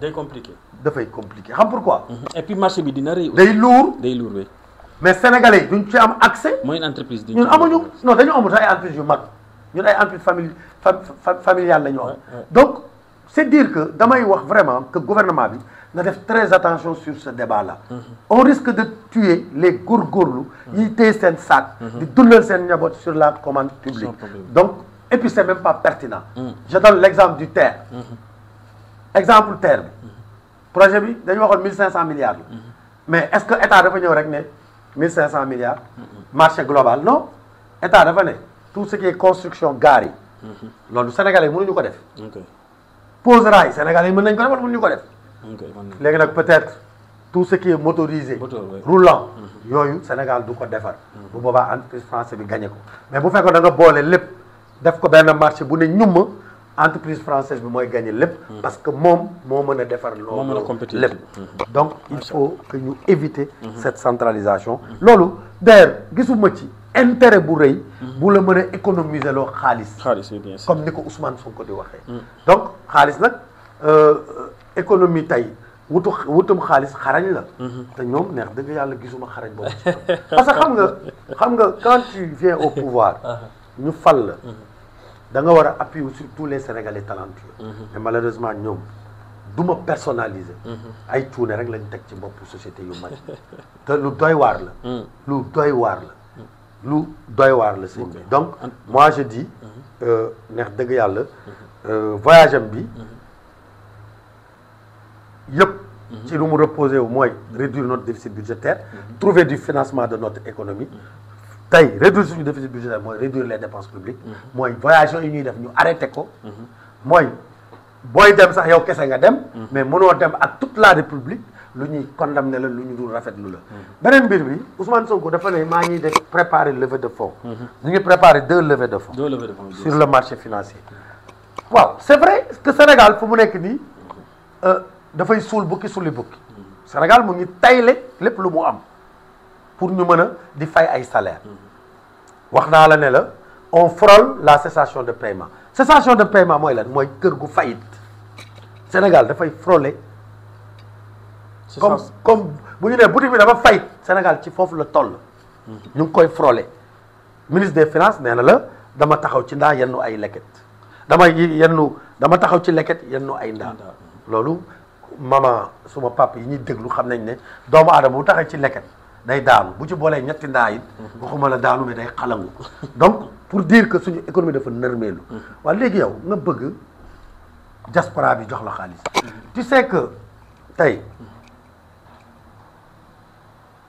day compliqué dafay compliqué xam pourquoi et puis marché bi dina rëy day lourd oui mais sénégalais yi duñ ci am accès mooy une entreprise ñun amuñu non dañu amul ay entreprises yu mag ñun ay entreprises familiales la ñu am donc c'est dire que damay wax vraiment que gouvernement bi na def très attention sur ce débat là on risque de tuer les góorgóorlu yiy téye seen sac di dundal seen njaboot sur la commande publique donc et puis c'est même pas pertinent je donne l'exemple du TER exemple TER bi projet bi dañu waxoon 1500 milliards la mais est-ce que état dafa ñëw rek ne 1500 milliards marché global non état dafa ne tout ce qui est construction gare yi loolu sénégalais mënuñu ko def pose rail sénégalais yi mën nañu ko def wala mënuñu ko def léegi nag peut-être tout ce qui est motorisé roulant yooyu Sénégal du ko defar bu boobaa entreprise français bi gagné ko mais bu fekkoon da nga boole lépp def ko benn marché bu ne ñumma entreprise française bi mooy gagné lépp parce que moom moo mën a defar loolu lépp donc il faut que ñu éviter cette centralisation loolu d'ailleurs gisuma ci intérêt bu rëy bu la mën a économiser loo xaalis comme ni ko Ousmane Sonko di waxee donc xaalis nag économie tey wutum xaalis xarañ la te ñoom neex dëgg yàlla gisuma xarañ boobu parce que xam nga quand tu viens au pouvoir ñu fal la da nga war a appuyer sur tous les Sénégalais talentueux mais malheureusement ñoom du ma personnaliser ay cuune rek lañ teg ci bopp société yu mag te lu doy waar la lu doy waar la sëñ bi donc moi je dis neex dëgg yàlla voyage am bi yëpp ci lu mu reposer wu mooy réduire notre déficit budgétaire trouver du financement de notre économie tey réduire suñu déficit budgétaire mooy réduire les dépenses publiques mooy voyage yi ñuy def ñu arrêté ko mooy booy dem sax yow kese nga dem mais mënoo dem ak toute la république lu ñuy condamné la lu ñu dul rafetlu la beneen mbir bi Ousmane Sonko dafa ne maa ngi def préparer levée de fonds ñu ngi préparer 2 levées de fonds sur le marché financier waaw c'est vrai que Sénégal fu mu nekk nii dafay suul bukki suli bukki Sénégal mu ngi tayle lépp lu mu am pour ñu mën a di fay ay salaire wax naa la ne la on frôle la cessation de paiement cessation de paiement mooy lan mooy kër gu fayit Sénégal dafay frôler comme bu ñu nee boutique bi dafa fayit Sénégal ci foofu la toll ñu ngi koy frôler ministre des finances nee na la dama taxaw ci ndaa yennu ay leket dama taxaw ci leket yennu ay ndaa loolu mama suma papa yi ñuy déglu xam nañ ne doomu aadama bu taxaw ci leket day daanu bu ci boolee ñetti ndaa it waxuma la daanu mais day xalangu donc pour dire que suñu économie dafa nërmeelu waaye léegi yow nga bëgg diaspora bi jox la xaalis tu sais que tey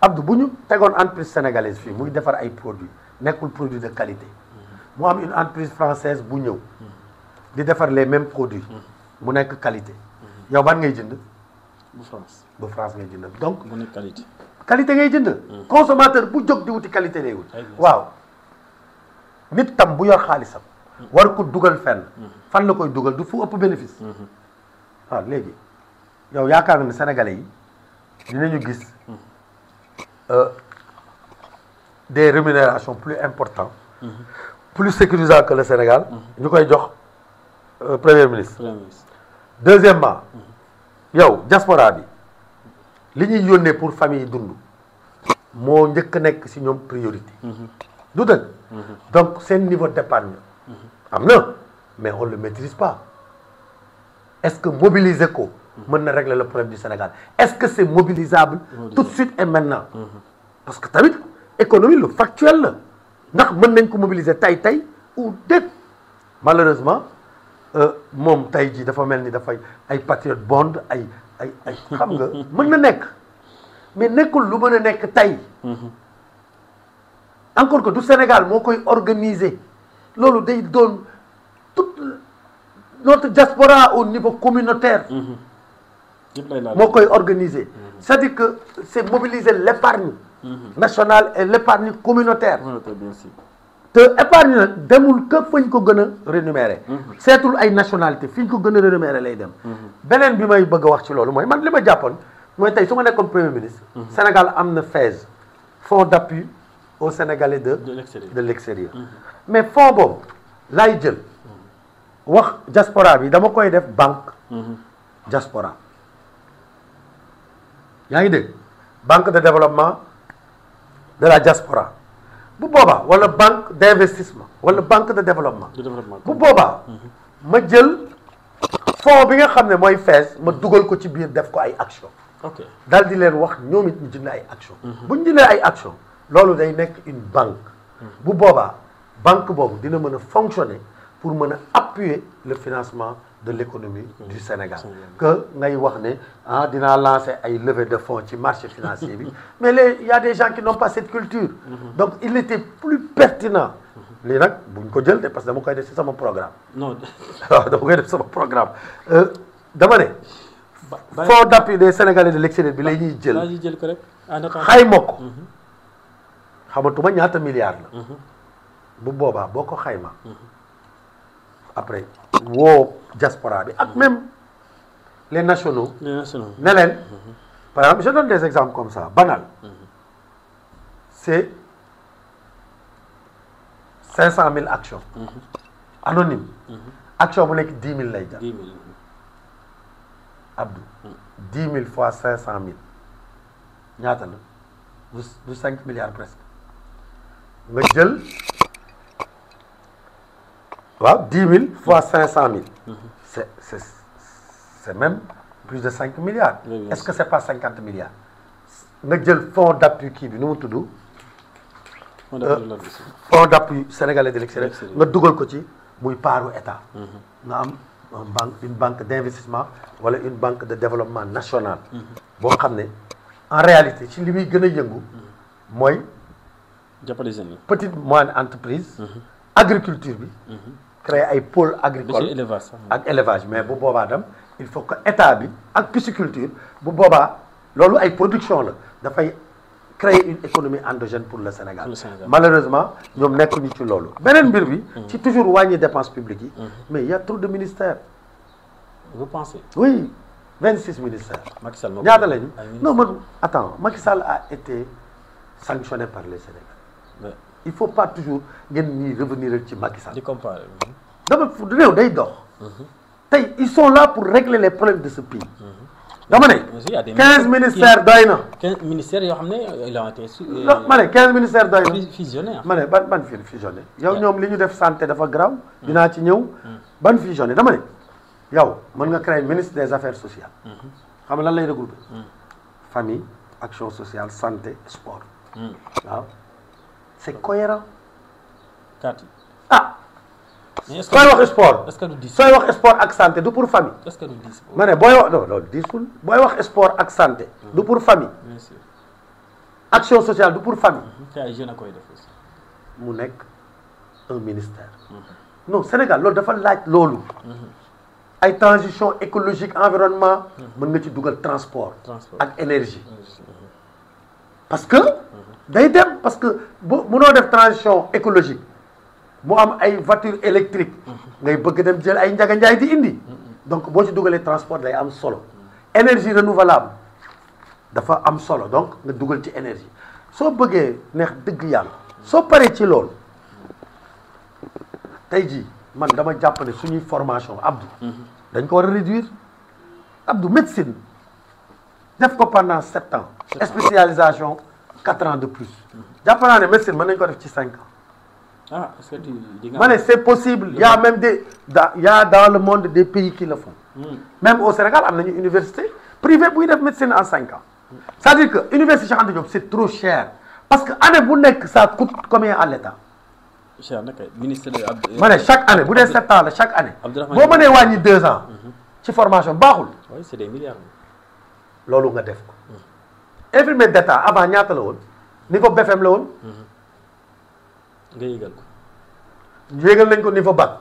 Abdou bu ñu tegoon entreprise sénégalaise fii muy defar ay produits nekkul produit de qualité mu am une entreprise française bu ñëw di defar les mêmes produits mu nekk qualité yow ban ngay jënd bu France ngay jënd donc mu nekk qualité ngay jënd consommateur bu jóg di wuti qualité lay wut waaw nit tam bu yor xaalisam war ko dugal fenn fan la koy dugal du fu ëpp bénéfice waaw léegi yow yaakaar nga ne sénégalais yi dinañu gis des rémunérations plus importantes plus sécurisantes que le Sénégal ñu koy jox premier ministre deuxièmement yow diaspora bi li ñuy yónnee pour famille yi dund moo njëkk a nekk ci ñoom priorité du dëgg donc seen niveau d'épargne am na mais on le maîtrise pas est-ce que mobiliser ko mën na régler le problème du Sénégal est-ce que c'est mobilisable tout de suite et maintenant parce que tamit économie lu factuel la ndax mën nañ ko mobiliser tey ou déet malheureusement moom tey jii dafa mel ni dafay ay patriote bond ay xam nga mën na nekk mais nekkul lu mën a nekk tey encore que du Sénégal moo koy organiser loolu day doon toute notre diaspora au niveau communautaire moo koy organiser c'est-à-dire que c'est mobiliser l'épargne nationale et l'épargne communautaire te épargne nag demul que fañ ko gën a rémunérer seetul ay nationalité fi ñu ko gën a rémunérer lay dem beneen bi may bëgg a wax ci loolu mooy man li ma jàppoon mooy tey su ma nekkoon premier ministre Sénégal am na FAISE fonds d'appui aux Sénégalais de l'extérieur mais fonds boobu laay jël wax diaspora bi dama koy def banque diaspora yaa ngi dégg banque de développement de la diaspora bu boobaa wala banque d'investissement wala banque de développement bu boobaa ma jël fonds bi nga xam ne mooy FAISE ma dugal ko ci biir def ko ay action daal di leen wax ñoom it ñu jënd ay action bu ñu jëndee ay action loolu day nekk une banque bu boobaa banque boobu dina mën a fonctionner pour mën a appuyer le financement de l'économie du Sénégal que ngay wax ne dinaa lancer ay levée de fonds ci marché financier bi mais il y a des gens qui n'ont pas cette culture donc il était plus pertinent lii nag buñ ko jël de parce que dama koy def ci sama programme non waaw dama koy def sama programme dama ne fonds d'appui des Sénégalais de l'extérieur bi lay ñuy jël ko rek xayma ko xamatuma ñaata milliards la bu boobaa boo ko xayma après woo diaspora bi ak même les nationaux ne leen par exemple je donne des exemples comme ça banal c'est 500 000 actions anonyme action bu nekk 10 000 lay jar Abdou 10 000 fois 500 000 ñaata la du 5 milliards presque nga jël waaw 10 000 fois 500 000 c'est même plus de 5 milliards est-ce que c'est pas 50 milliards nga jël fonds d'appui kii bi nu mu tudd fonds d'appui sénégalais de l'extérieur nga dugal ko ci muy paaru état nga am une banque d'investissement wala une banque de développement national boo xam ne en réalité ci li muy gën a yëngu mooy jàppale jeunes yi petite moyenne entreprise agriculture bi créer ay pôle agricole ak élevage mais bu boobaa dem il faut que état bi ak pisciculture bu boobaa loolu ay production la dafay créer une économie endogène pour le Sénégal malheureusement ñoom nekkuñu ci loolu beneen mbir bi ci toujours wàññi dépenses publiques yi mais il y a trop de ministères vous pensez oui 26 ministères Macky Sall ñaata lañu non man attends Macky Sall a été sanctionné par les Sénégalais il faut pas toujours ngeen ñuy revenir ci Macky Sall di comparer dama réew day dox tey ils sont là pour régler les problèmes de ce pays dama ne 15 ministères doy na 15 ministères yoo xam ne il a été ma ne 15 ministères doy na fusionné ma ne ban fusionné yow ñoom li ñu def santé dafa graw dinaa ci ñëw ban fusionné dama ne yow mën nga créer ministre des affaires sociales xam nga lan lay regrouper famille action sociale santé sport waaw c'est cohérent ah sooy wax sport est-ce que du 10 sooy wax sport ak santé du pour famille est-ce que du 10 ma ne booy wax non loolu diisul booy wax sport ak santé du pour famille bien sûr action sociale du pour famille te ay jeunes a koy def aussi mu nekk un ministère non Sénégal loolu dafa laaj loolu ay transition écologique environnement mën nga ci dugal transport ak énergie parce que day dem parce que bu mënoo def transition écologique mu am ay voiture électrique ngay bëgg dem jël ay njaga njaay di indi donc boo ci dugalee transport day am solo énergie renouvelable dafa am solo donc nga dugal ci énergie soo bëggee neex dëgg yàlla soo paree ci loolu tey jii man dama jàpp ne suñuy formation Abdou dañ ko war a réduire Abdou médecine def ko pendant 7 ans spécialisation 4 ans de plus jàpp naa ne médecine mën nañ ko def ci 5 ans ah est-ce que tu ma ne c'est possible il y a même il y a dans le monde des pays qui le font même au Sénégal am nañu université privée buy def médecine en 5 ans c'est-à-dire que université Cheikh Anta Diop c'est trop cher parce que année bu nekk ça coûte combien à l'État cher naka ministre de ma ne chaque année bu dee 7 ans la chaque année boo mënee wàññi 2 ans ci formation baaxul oui c'est des milliards loolu nga def ko infirmier d'État avant ñaata la woon niveau BFM la woon nga yégal ko yégal nañ ko niveau bac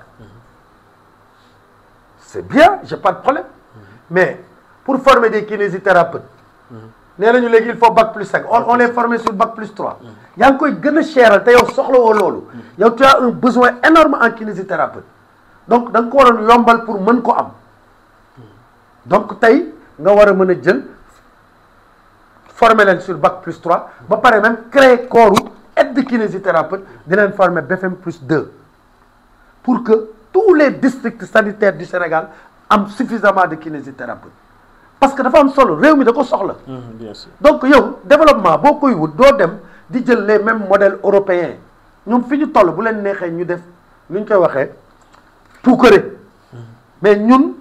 c'est bien j'ai pas de problème mais pour former des kinésithérapeutes nee nañu léegi il faut bac plus 5 on les former sur bac plus 3 yaa ngi koy gën a cheral te yow soxla woo loolu yow tu as un besoin énorme en kinésithérapeute donc da nga ko waroon yombal pour mën ko am donc tey nga war a mën a jël former leen sur bac plus 3 ba pare même créer corps aide de kinésithérapeute di leen former BFM plus 2 pour que tous les districts sanitaires du Sénégal am suffisamment de kinésithérapeutes parce que dafa am solo réew mi da ko soxla. bien sûr donc yow développement boo koy wut doo dem di jël les mêmes modèles européens ñoom fi ñu toll bu leen neexee ñu def nu ñu koy waxee puukare mais ñun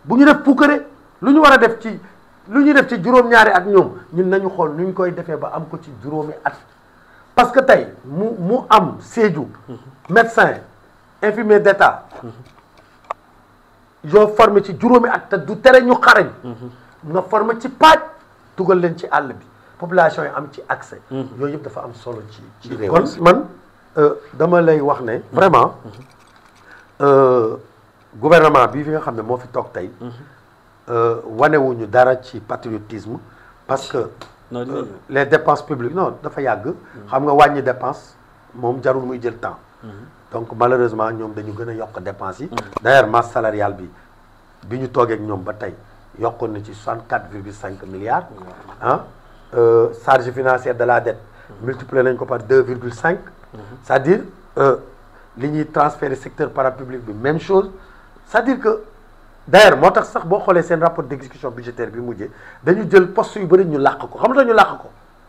bu ñu def puukare lu ñu war a def ci lu ñuy def ci juróom-ñaari at ñoom ñun nañu xool nu ñu koy defee ba am ko ci juróomi at parce que tey mu am Sédhiou médecin infirmier d'État yoo formé ci juróomi at te du tere ñu xarañ nga formé ci paaj dugal leen ci àll bi population yi am ci accès yooyu yëpp dafa am solo ci réew kon man dama lay wax ne vraiment gouvernement bi fi nga xam ne moo fi toog tey wanewuñu dara ci patriotisme parce que les dépenses publiques non dafa yàgg xam nga wàññi dépense moom jarul muy jël temps donc malheureusement ñoom dañu gën a yokk dépenses yi d'ailleurs masse salariale bi ñu toogee ak ñoom ba tey yokkoon na ci 64,5 milliards ah charge financière de la dette multiplié nañ ko par 2,5 c'est-à-dire li ñuy transférer secteur parapublic bi même chose c'est-à-dire que d'ailleurs moo tax sax boo xoolee seen rapport d'exécution budgétaire bi mujjee dañu jël poste yu bëri ñu làq ko xam nga ñu làq ko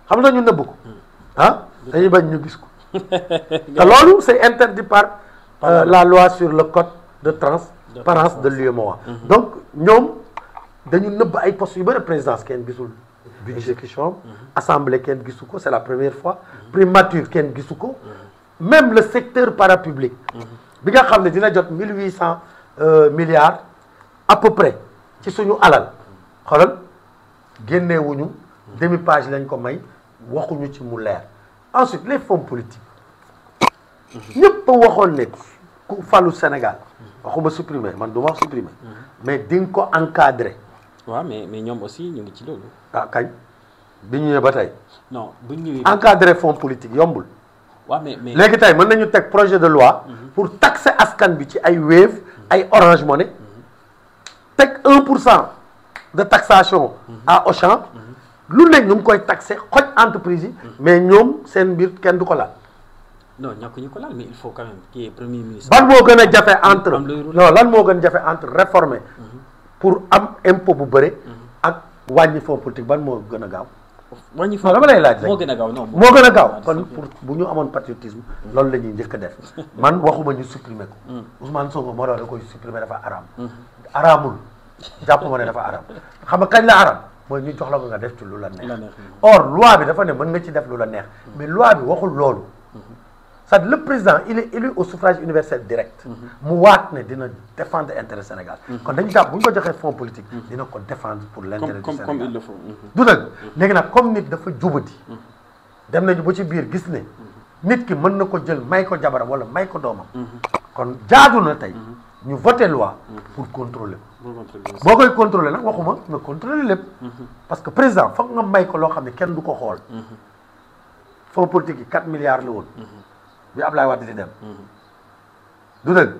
xam nga ñu nëbb ko ah dañuy bañ ñu gis ko te loolu c'est interdit par la loi sur le code de transparence de l'UEMOA donc ñoom dañu nëbb ay postes yu bëri présidence kenn gisul exécution assemblée kenn gisu ko c'est la première fois primature kenn gisu ko même le secteur parapublic bi nga xam ne dina jot 1800 milliards à peu près ci suñu alal xoolal génneewuñu demi page lañ ko may waxuñu ci mu leer. Ensuite les fonds politiques ñëpp a waxoon ne ku falu Sénégal waxuma supprimer man du ma wax supprimer mais di nga ko encadrer. waaw mais ñoom aussi ñu ngi ci loolu. ah kañ bi ñu ñëwee ba tey. non bu ñu ñëwee. encadrer fonds politique yombul. waaw mais léegi tey mën nañu teg projet de loi. pour taxer askan bi ci ay Wave ay Orange Money. teg 1% de taxation à Auchan. lu nekk ñu ngi koy taxer xoj entreprise yi. mais ñoom seen mbir kenn du ko laal. non ñàkkuñu ko laal mais il faut quand même qu'il y ait premier ministre. ban moo gën a jafe entre non lan moo gën a jafe entre réformer pour am impôt bu bëri ak wàññi fonds politique ban moo gën a gaaw. wàññi non dama lay laaj rek moo gën a gaaw non moo gën a gaaw kon pour bu ñu amoon patriotisme loolu la ñuy njëkk a def man waxuma ñu supprimer ko Ousmane Sonko moo doon da koy supprimer dafa araam araamul jàpp ma ne dafa araam xam nga kañ la araam mooy ñu jox la ko nga def ci lu la neex or loi bi dafa ne mën nga ci def lu la neex mais loi bi waxul loolu c'est-à-dire le président il est élu au suffrage universel direct mu waat ne dina défendre intérêt Sénégal kon dañu jàpp bu ñu ko joxee fonds politique dina ko défendre pour l'intérêt du Sénégal comme il le faut du dëgg léegi nag comme nit dafa jubadi dem nañu ba ci biir gis ne nit ki mën na ko jël may ko jabaram wala may ko doomam kon jaadu na tey ñu voté loi pour contrôler boo koy contrôler nag waxuma nga contrôler lépp parce que président foog nga may ko loo xam ne kenn du ko xool fonds politique yi 4 milliards la woon bi Ablaye Wade di dem du dëgg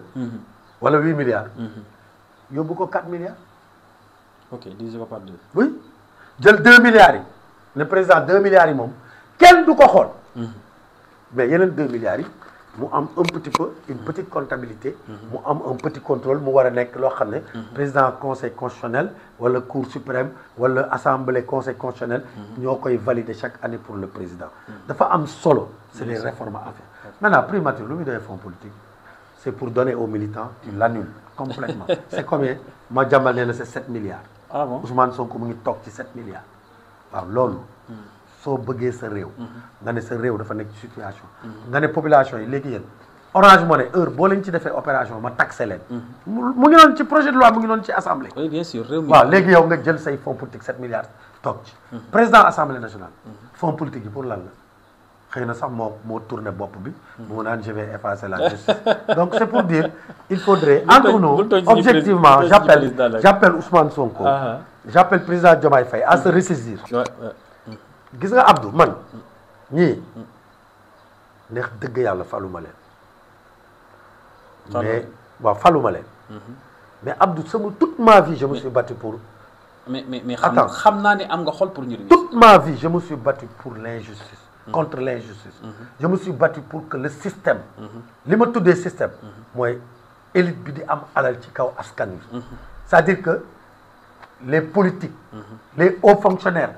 wala 8 milliards yóbbu ko 4 milliards ok divisé ko par 2 oui jël 2 milliards yi le président 2 milliards yi moom kenn du ko xool mais yeneen 2 milliards yi mu am un petit peu une petite comptabilité mu am un petit contrôle mu war a nekk loo xam ne président conseil constitutionnel wala cour suprême wala assemblée conseil constitutionnel ñoo koy valider chaque année pour le président dafa am solo c'est des réformes à faire maintenant primature lu muy doon fonds politique c'est pour donner aux militants tu l'annules complètement c'est combien ma jàmbal nee na c'est 7 milliards ah bon Ousmane Sonko mu ngi toog ci 7 milliards waaw loolu soo bëggee sa réew nga ne sa réew dafa nekk ci situation nga ne population yi léegi yéen Orange Money heure boo leen ci defee opération ma taxé leen mu ngi noonu ci projet de loi mu ngi noonu ci assemblée oui bien sûr réew mi waaw léegi yow nga jël say fonds politique 7 milliards toog ci président assemblée nationale fonds politique yi pour lan la xëy na sax moo tourné bopp bi mu naan je vais effacer la justice donc c'est pour dire il faudrait entre nous objectivement j'appelle Ousmane Sonko j'appelle président Diomaye Faye à se ressaisir gis nga Abdou man ñii neex dëgg yàlla faluma leen mais waaw faluma leen mais Abdou sama toute ma vie je me suis battu pour mais xam naa ne am nga xol pour ñu toute ma vie je me suis battu pour l'injustice contre l'injustice je me suis battu pour que le système li ma tuddee système mooy élite bi di am alal ci kaw askan wi c'est-à-dire que les politiques les hauts fonctionnaires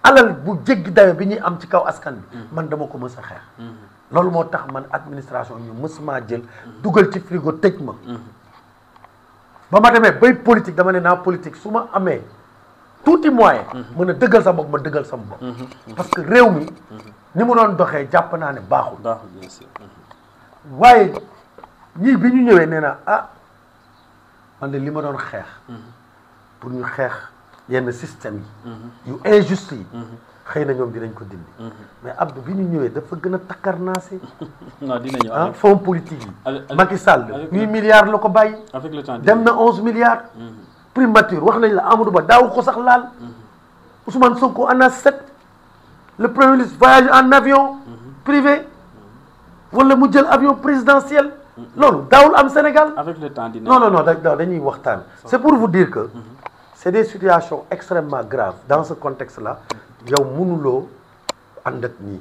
alal bu jéggi dayo bi ñuy am ci kaw askan bi man dama ko mës a xeex loolu moo tax man administration ñu mës maa jël dugal ci frigo tëj ma ba ma demee bay politique dama ne naa politique su ma amee tuuti moyen mën a dëggal sa bopp ma dëggal sama bopp parce que réew mi ni mu doon doxee jàpp naa ne baaxul bien sûr waaye ñii bi ñu ñëwee nee na ah man de li ma doon xeex pour ñu xeex yenn système yi yu injuste yi xëy na ñoom dinañ ko dindi mais Abdou bi ñu ñëwee dafa gën a takkarnaase non dinañu fonds politique yi Macky Sall 8 milliards la ko bàyyi avec le temps dem na 11 milliards primature wax nañ la Amadou Ba daaw ko sax laal Ousmane Sonko en a 7 le premier ministre voyage en avion privé wala mu jël avion présidentiel loolu daawul am Sénégal avec le temps non dañuy waxtaan c'est pour vous dire que c'est des situations extrêmement graves dans ce contexte-là yow mënuloo ànd ak ñii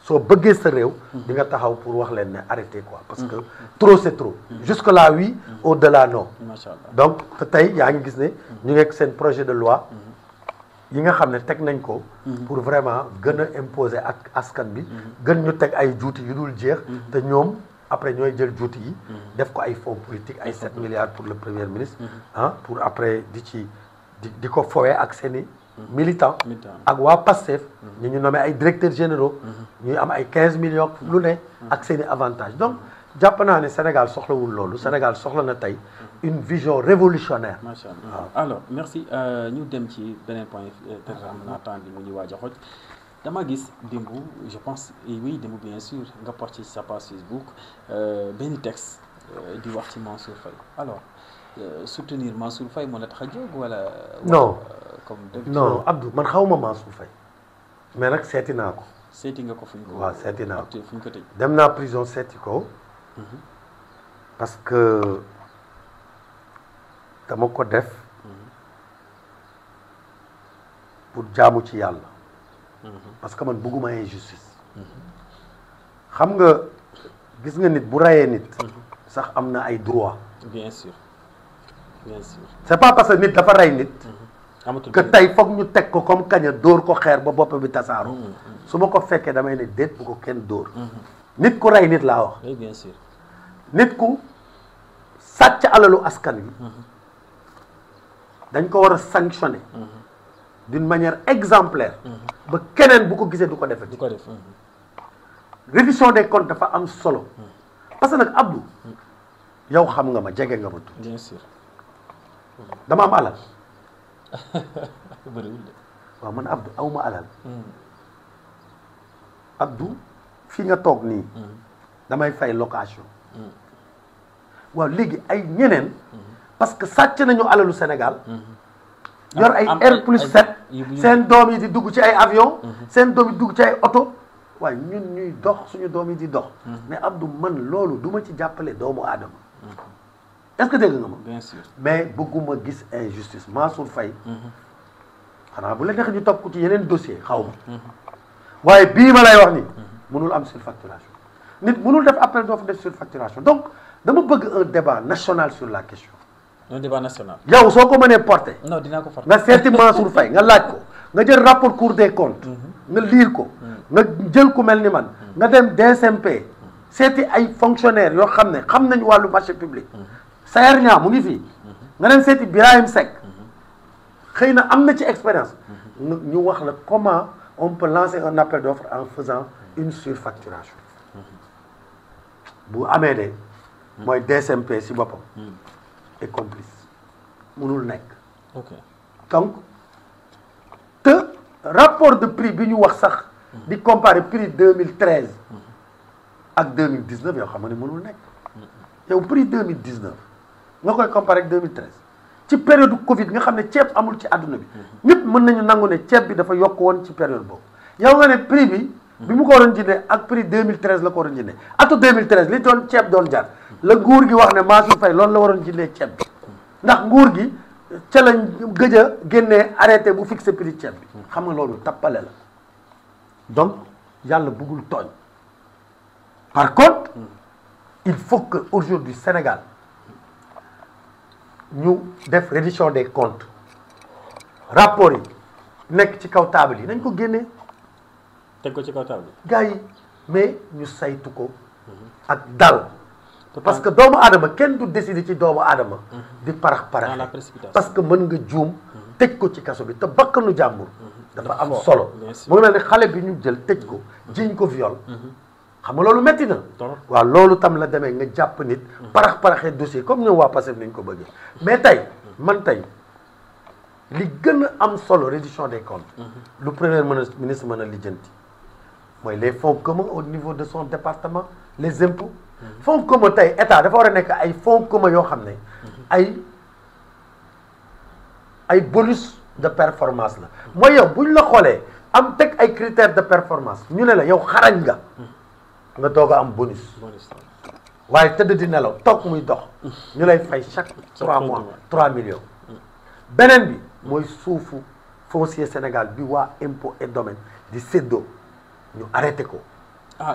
soo bëggee sa réew di nga taxaw pour wax leen ne arrêtez quoi parce que trop c'est trop jusque là oui au-delà non donc te tey yaa ngi gis ne ñu ngi ak seen projet de loi yi nga xam ne teg nañ ko pour vraiment gën a imposer ak askan bi gën ñu teg ay juuti yu dul jeex te ñoom après ñooy jël juuti yi def ko ay fonds politique ay 7 milliards pour le premier ministre pour après di ko fowee ak seeni militant ak waa Pastef ñu nommé ay directeurs généraux ñuy am ay 15 millions lu ne ak seeni avantages donc jàpp naa ne Sénégal soxlawul loolu Sénégal soxla na tey une vision révolutionnaire. macha allah alors merci ñu dem ci beneen point peut-être am naa temps bi mu ñuy waaj a xoj dama gis démb je pense et oui démb bien sûr nga porté ci sa page Facebook benn texte di wax ci Mansour Faye alors soutenir Mansour Faye moo la tax a jóg wala. non comme non Abdou man xawma Mansour Faye mais nag seeti naa ko. seeti nga ko fu ñu ko. waaw seeti naa ko fu ñu ko tëj. dem naa prison seeti ko. parce que dama ko def pour jaamu ci yàlla. parce que man bëgguma injustice. xam nga gis nga nit bu rayee nit. sax am na ay droit. bien sûr bien sûr. c'est pas parce que nit dafa rey nit. que tey foog ñu teg ko comme kaña dóor ko xeer ba bopp bi tasaaroo. su ma ko fekkee damay ne déet bu ko kenn dóor. nit ku rey nit laa wax. oui bien sûr. nit ku sàcc alalu askan wi. dañ ko war a sanctionner. d'une manière exemplaire. ba keneen bu ko gisee du ko defee. du ko def. reddition des comptes dafa am solo. parce que nag Abdou. yow xam nga ma jege nga ma tuuti. bien sûr. dama am alal. bëriwul de. waaw man Abdou awma alal. Abdou fii nga toog nii. damay fay location. waaw léegi ay ñeneen. parce que sàcc nañu alalu Sénégal. yor ay R+7 seen doom yi di dugg ci ay avion seen doom yi di dugg ci ay oto waaye ñun ñuy dox suñu doom yi di dox. mais Abdou man loolu du ma ci jàppale doomu aadama. est-ce que dégg nga ma. bien sûr. mais bëgguma gis injustice Mansour Faye. xanaa bu la neex ñu topp ko ci yeneen dossier xaw ma. waaye bii ma lay wax nii. mënul am surfacturation. nit mënul def appel d'offre def surfacturation donc dama bëgg un débat national sur la question. un débat national. yow soo ko mënee porté. non dinaa ko porté. nga seeti Mansour Faye nga laaj ko nga jël rapport Cour des comptes. nga lire ko. nga jël ku mel ni man. nga dem DSMP. seeti ay fonctionnaires yoo xam ne xam nañu wàllu marché public. Sayer Niang mu ngi fii. nga dem seeti Birahim Seck. xëy na am na ci expérience. ñu wax la comment on peut lancer un appel d'offre en faisant une surfacturation. bu amee de. mooy DSMP si boppam. et complice mënul nekk. ok donc te rapport de prix bi ñu wax sax. di comparer prix 2013. ak 2019 yoo xam ne mënul nekk. yow prix 2019 nga koy comparer ak 2013 ci période Covid nga xam ne ceeb amul ci àdduna bi. ñëpp mën nañu nangu ne ceeb bi dafa yokk woon ci période boobu. yow nga ne prix bi. bi mu ko waroon jëndee ak prix 2013 la ko waroon jëndee atu 2013 li doon ceeb doon jar. la nguur gi wax ne Mansour Faye loolu la waroon jëndee ceeb bi ndax nguur gi ca lañ gëj a génnee arrêté bu fixé prix ceeb bi xam nga loolu tappale la donc yàlla bëggul tooñ par contre il faut que aujourd'hui Sénégal ñu def reddition des comptes rapport yi nekk ci kaw table yi nañ ko génnee teg ko ci kaw table. gars yi mais ñu saytu ko ak dal parce que doomu aadama kenn du décider ci doomu aadama di parax parax parce que mën nga juum tëj ko ci kaso bi te bakkanu jàmbur dafa am solo mu ngi mel ne xale bi ñu jël tëj ko jiñ ko viol xam nga loolu métti na waaw loolu tam la demee nga jàpp nit parax paraxee dossier comme ñoom waa Pastef nañ ko bëggee mais tey man tey li gën a am solo reddition des comptes lu premier ministre mën a lijjanti mooy les fonds communs au niveau de son département les impôts fonds commun tey état dafa war a nekk ay fonds commun yoo xam ne ay bonus de performance la mooy yow bu ñu la xoolee am teg ay critères de performance ñu ne la yow xarañ nga doog a am bonus waaye tëdd di nelaw toog muy dox ñu lay fay chaque 3 mois 3 millions beneen bi mooy suufu foncier Sénégal bi waa impôt et domaine di séddoo ñu arrêté ko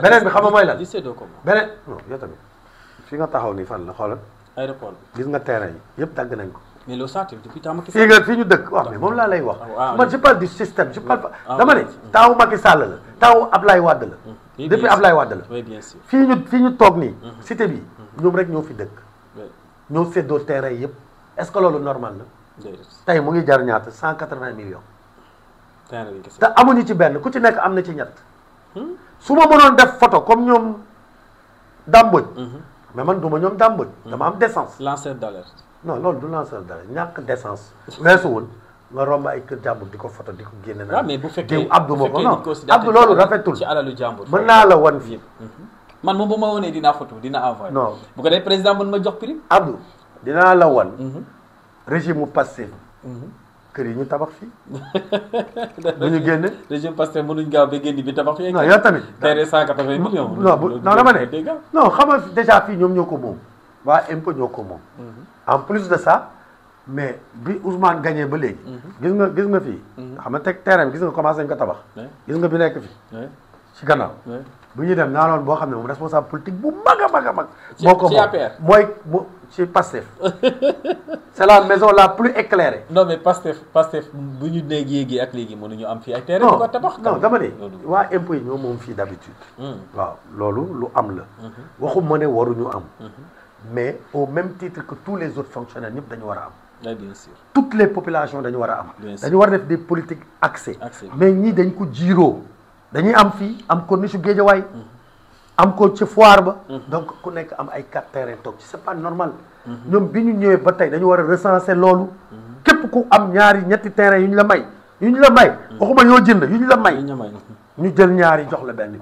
beneen bi xam nga mooy lan beneen non yow tamit fi nga taxaw nii fan la xoolal aéroport gis nga terrain yi yëpp dagg nañ ko mais loolu sax depuis temps Macky fii ñu dëkk wax mais moom laa lay wax man je parle du système je parle dama ne taawu Macky Sall la taawu Ablaye Wade la depuis Ablaye Wade la fii ñu toog nii cité bi ñoom rek ñoo fi dëkk ñoo séddoo terrain yëpp est-ce que loolu normal la tey mu ngi jar ñaata 180 millions te amuñu ci benn ku ci nekk am na ci ñett su ma mënoon def photo comme Damboj. mais man duma ñoom Damboj. dama am décence. lanceur d'alerte. non loolu du lanceur d'alerte ñàkk décence. weesuwul nga romb ay kër jàmbur di ko photo di ko génne. waaw mais bu fekkee Abdou moo ko non Abdou loolu rafetul. ci alalu jàmbur mën naa la wan fii. man moom bu ma wonee dinaa photo dina envoyé. non bu ko defee président mën ma jox prime. Abdou dinaa la wan. régime mu Pastef. kër yi ñu tabax fii. bu ñu génne. régime Pastef mënuñ gaaw ba génn bi tabax fii. non yow tamit. terre 180 millions. non dama ne non xam nga déjà fii ñoom ñoo ko moom. waa impôt ñoo ko moom. en plus de ça mais bi Ousmane gagné ba léegi. gis nga fii. xam nga teg terrain bi gis nga commencé nañ ko tabax. gis nga bi nekk fii. ci gannaaw. bu ñuy dem naanoon boo xam ne moom responsable politique bu mag a mag a mag. moo ko moom mooy ci Pastef. c'est la maison la plus éclairée. non mais Pastef bu ñu nee yéegi ak léegi mënuñu am fii ay terrain. ko tabax non dama ne waa impôt yi ñoo moom fii d'habitude. waaw loolu lu am la. waxuma ne waruñu am. mais au même titre que tous les autres fonctionnaires ñëpp dañu war a am. bien sûr. toutes les populations dañu war a am. dañu war a def des politiques accès. mais ñii dañ ko jiiroo. dañuy am fii am corniche su Guédiawaye am ko ci foire ba. donc ku nekk am ay 4 terrain toog ci c'est pas normal. ñoom bi ñu ñëwee ba tey dañu war a recenser loolu. képp ku am ñetti terrain yu ñu la may. waxuma yoo jënd yu ñu la may. ñu jël ñaari jox la benn bi.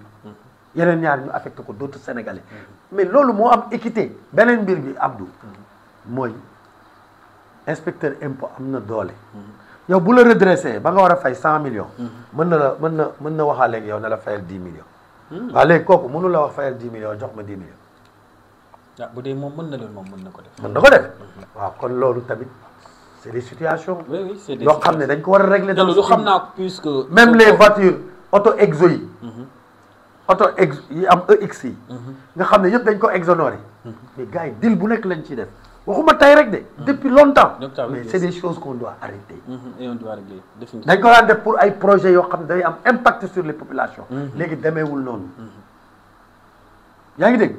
yeneen ñaari ñu affecté ko d'autres Sénégalais. mais loolu moo am équité. beneen mbir bi Abdou. mooy inspecteur impôt am na doole. yow bu la redressé ba nga war a fay 100 millions. mën na waxaa léegi yow ne la fayal 10 millions. waaw léegi kooku mënu la wax fayal 10 millions jox ma 10 millions. ah bu dee moom mën na leen moom mën na ko def. mën na ko def waaw kon loolu tamit c'est des situations. oui c'est des yoo xam ne dañ ko war a régler. loolu xam naa puisque. même les voitures auto exo yi. auto ex yi am EX yi. nga xam ne yëpp dañ ko exonéré. mais gars yi deal bu nekk lañ ciy def. waxuma tey rek de depuis longtemps. mais c'est des choses qu'on doit arrêter. et on doit régler définitivement. dañ ko daan def pour ay projets yoo xam ne day am impact sur les populations. léegi demeewul noonu. yaa ngi dégg.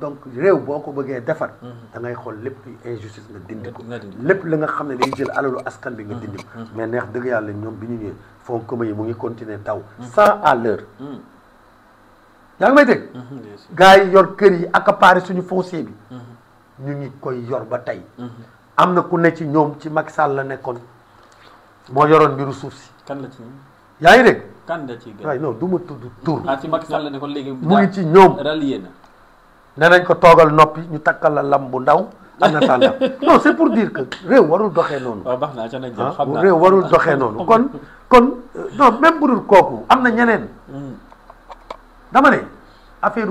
donc réew boo ko bëggee defar. da ngay xool lépp injustice nga dindi ko. lépp la nga xam ne day jël alalu askan bi nga dindi ko. mais neex dëgg yàlla ñoom bi ñu ñëwee fonds commun yi mu ngi continuer taw. 100 à l'heure. yaa ngi may dégg. gars yi yor kër yi accaparé suñu foncier bi. ñu ngi koy yor ba tey. am na ku ne ci ñoom ci Macky Sall la nekkoon moo yoroon mbiru suuf si. kan la ci yaa ngi dégg. kan la ci gën waaye non du ma tudd tur. ci Macky Sall la nekkoon léegi. mu ngi ci ñoom rallié na. nee nañ ko toogal noppi ñu takkal la lam bu ndaw. am na tànn non c'est pour dire que réew warul doxee noonu. waaw baax naa ca nag jëm xam naa réew warul doxee noonu kon non même bu dul kooku am na ñeneen. dama ne affaire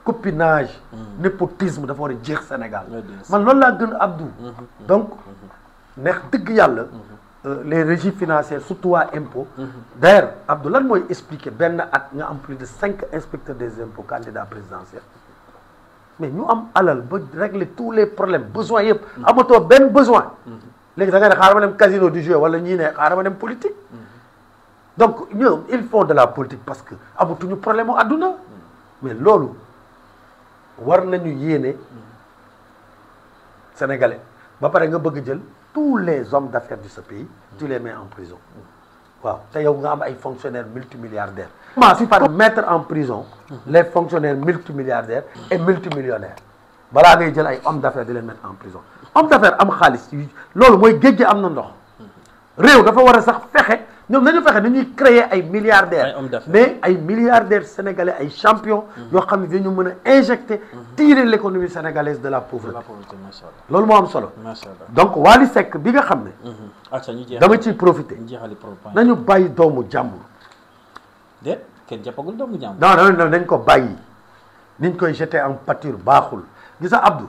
copinage. népotisme dafa war a jeex Sénégal. man loolu laa gën Abdou. donc neex dëgg yàlla. les régies financières surtout waa impôt. d'ailleurs Abdou lan mooy expliquer benn at nga am plus de 5 inspecteurs des impôts candidats présidentiels. mais ñu am alal ba régler tous les problèmes besoins yëpp. amatoo benn besoin. léegi da ngay ne xaaral ma dem casino du jeu wala ñii ne xaaral ma dem politique. donc ñoom ils font de la politique parce que amatuñu problème mu àdduna. mais loolu war nañu yéene sénégalais ba pare nga bëgg jël tous les hommes d'affaires de ce pays tu les mets en prison. waaw te yow nga am ay fonctionnaires multimilliardaires. commence par mettre en prison les fonctionnaires multimilliardaires et multimillionnaires balaa ngay jël ay hommes d'affaires di leen mettre en prison. homme d'affaires am xaalis loolu mooy géej gi am na ndox réew dafa war a sax fexe ñoom nañu fexe ni ñuy créer ay milliardaires mais ay milliardaires sénégalais ay champions yoo xam ne dañu mën a injecter tirer l'économie sénégalaise de la pauvreté. loolu moo am solo. donc Wally Seck bi nga xam ne dama ciy profiter nañu bàyyi doomu jàmbur. déet kenn jàppagul doomu jàmbur. non nañ ko bàyyi niñ koy jeter en pâture baaxul gis nga Abdou.